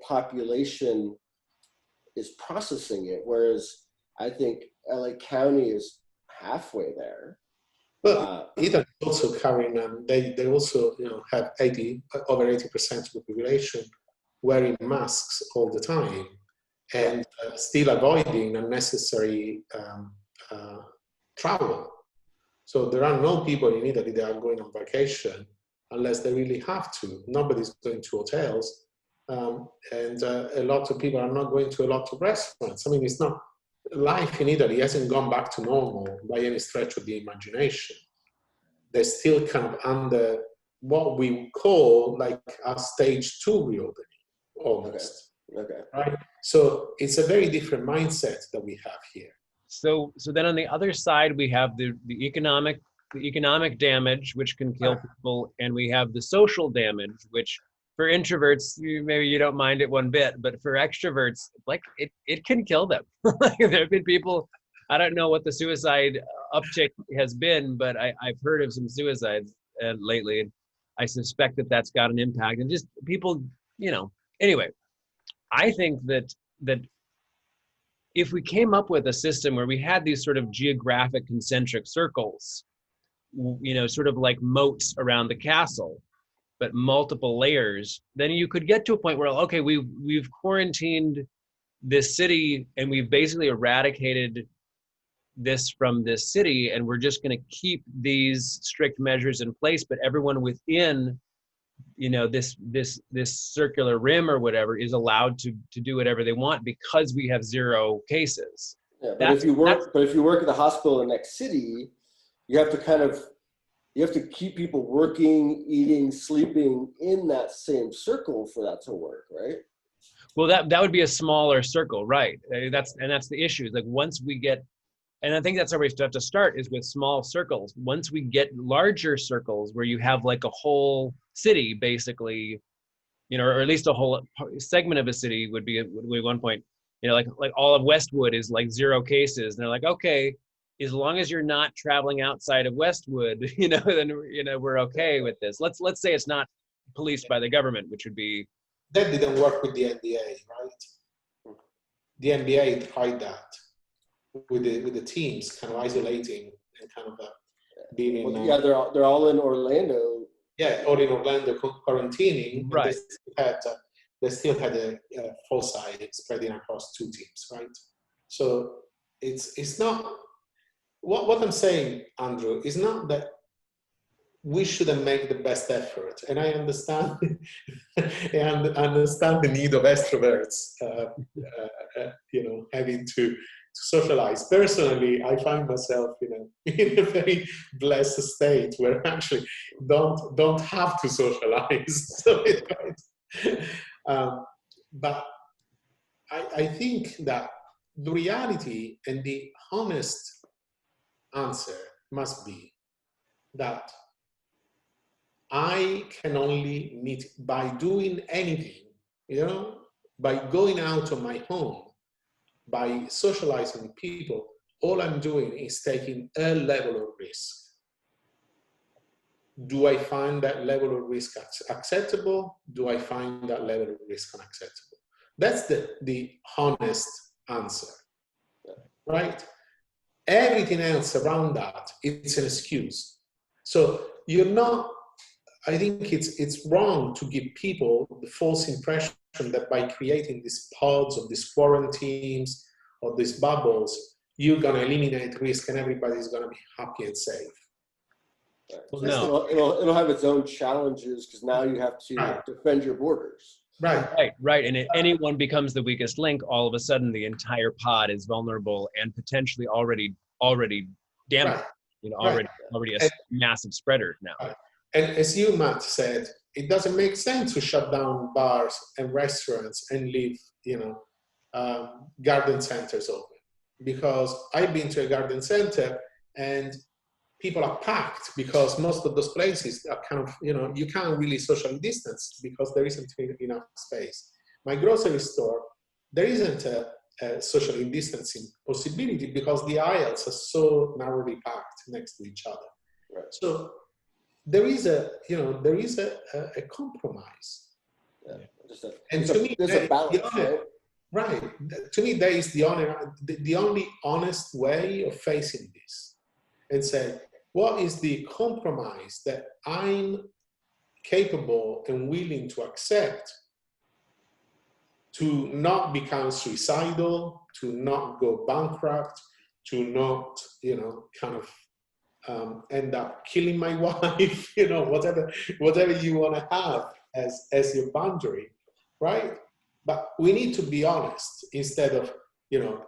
population is processing it, whereas I think LA County is halfway there. But Italy is also carrying, they also have over 80% of the population wearing masks all the time, and still avoiding unnecessary travel. So there are no people in Italy that are going on vacation unless they really have to. Nobody's going to hotels, and a lot of people are not going to a lot of restaurants. I mean, it's not, life in Italy hasn't gone back to normal by any stretch of the imagination. They're still kind of under what we call like a stage 2 reopening, almost. Okay. Right? So it's a very different mindset that we have here. So then on the other side, we have the economic damage, which can kill people, and we have the social damage, which for introverts, maybe you don't mind it one bit, but for extroverts, like it can kill them. There have been people, I don't know what the suicide uptick has been, but I've heard of some suicides lately, and I suspect that that's got an impact. And just people, anyway, I think that if we came up with a system where we had these sort of geographic concentric circles, sort of like moats around the castle, but multiple layers, then you could get to a point where, okay, we've quarantined this city and we've basically eradicated this from this city, and we're just going to keep these strict measures in place, but everyone within this circular rim or whatever is allowed to do whatever they want because we have 0 cases. Yeah, but if you work at the hospital in the next city, you have to keep people working, eating, sleeping in that same circle for that to work, right? Well, that would be a smaller circle, right? That's the issue. Like once we get, and I think that's where we have to start, is with small circles. Once we get larger circles where you have like a whole city, basically, or at least a whole segment of a city would be one point, like all of Westwood is like 0 cases. And they're like, okay, as long as you're not traveling outside of Westwood, then we're okay with this. Let's say it's not policed by the government, which would be. That didn't work with the NBA, right? The NBA tried that with the teams, kind of isolating and kind of being. Well, yeah, they're all in Orlando. Yeah, all in Orlando quarantining. Right. They still had a foci spreading across 2 teams, right? So it's not. What I'm saying, Andrew, is not that we shouldn't make the best effort, and I understand. And understand the need of extroverts, having to socialize. Personally, I find myself in a very blessed state where I actually don't have to socialize. So but I think that the reality and the honest answer must be that I can only meet by doing anything, by going out of my home, by socializing with people. All I'm doing is taking a level of risk. Do I find that level of risk acceptable? Do I find that level of risk unacceptable? That's the honest answer, right? Everything else around that, it's an excuse. So I think it's wrong to give people the false impression that by creating these pods or these quarantines or these bubbles, you're going to eliminate risk and everybody's going to be happy and safe. Well, no. It'll have its own challenges because now you have to defend your borders. Right. And if anyone becomes the weakest link, all of a sudden the entire pod is vulnerable and potentially already damage. Right. You know, Right. already a And- massive spreader now. Right. And as you, Matt, said, it doesn't make sense to shut down bars and restaurants and leave, garden centers open. Because I've been to a garden center and people are packed because most of those places are kind of, you can't really social distance because there isn't enough space. My grocery store, there isn't a social distancing possibility because the aisles are so narrowly packed next to each other. Right. So there is a compromise. Yeah. And to me, there's a balance, right? Right. To me, that is the only honest way of facing this, and say, what is the compromise that I'm capable and willing to accept to not become suicidal, to not go bankrupt, to not, end up killing my wife, whatever you want to have as your boundary, right? But we need to be honest instead of,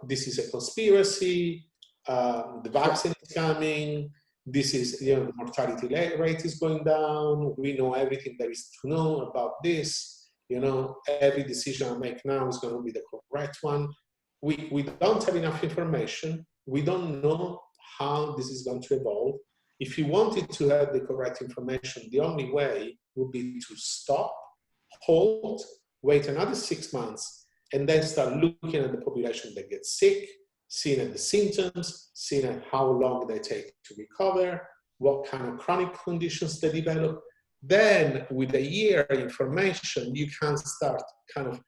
this is a conspiracy, the vaccine is coming, this is, the mortality rate is going down, we know everything there is to know about this, every decision I make now is going to be the correct one. We don't have enough information. We don't know how this is going to evolve. If you wanted to have the correct information, the only way would be to stop, hold, wait another 6 months, and then start looking at the population that gets sick, seeing at the symptoms, seeing at how long they take to recover, what kind of chronic conditions they develop. Then with a year information, you can start kind of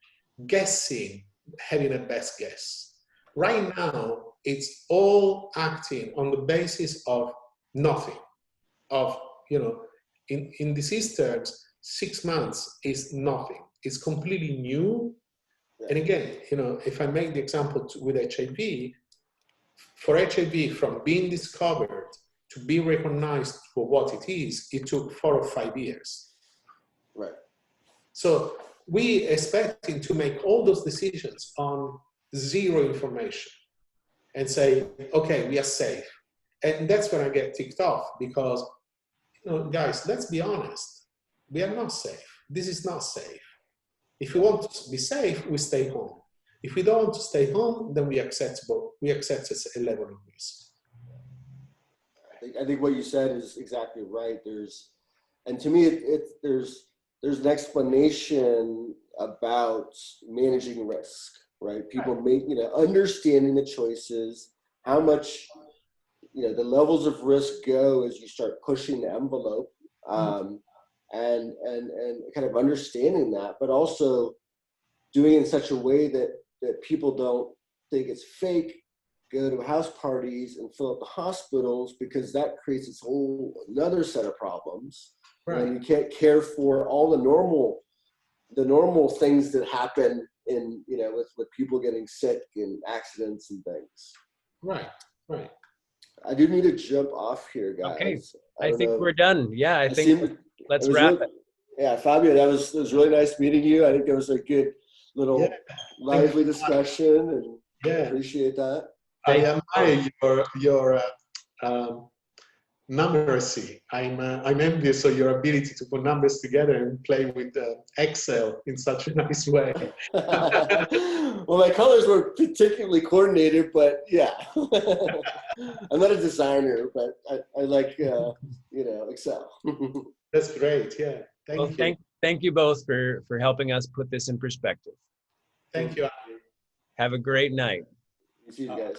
guessing, having a best guess. Right now, it's all acting on the basis of nothing, in disease terms, 6 months is nothing. It's completely new. And again, if I make the example with HIV, for HIV from being discovered to be recognized for what it is, it took 4 or 5 years. Right. So we expecting to make all those decisions on zero information and say, okay, we are safe. And that's when I get ticked off because, guys, let's be honest. We are not safe. This is not safe. If we want to be safe, we stay home. If we don't want to stay home, then we accept a level of risk. I think what you said is exactly right. And to me, there's an explanation about managing risk, right? People make, understanding the choices, how much, the levels of risk go as you start pushing the envelope, and kind of understanding that, but also doing it in such a way that people don't think it's fake, go to house parties and fill up the hospitals, because that creates its whole another set of problems. Right. And you can't care for all the normal things that happen in, with people getting sick and accidents and things. Right. I do need to jump off here, guys. Okay, I think we're done. Yeah, I think let's it was wrap really, it. Yeah, Fabio, it was really nice meeting you. I think that was a good little lively discussion, and appreciate that. I admire your numeracy. I'm envious of your ability to put numbers together and play with Excel in such a nice way. Well, my colors were particularly coordinated, but yeah. I'm not a designer, but I like, Excel. That's great. Yeah. Thank you both for helping us put this in perspective. Thank you, Andrew. Have a great night. You too, guys.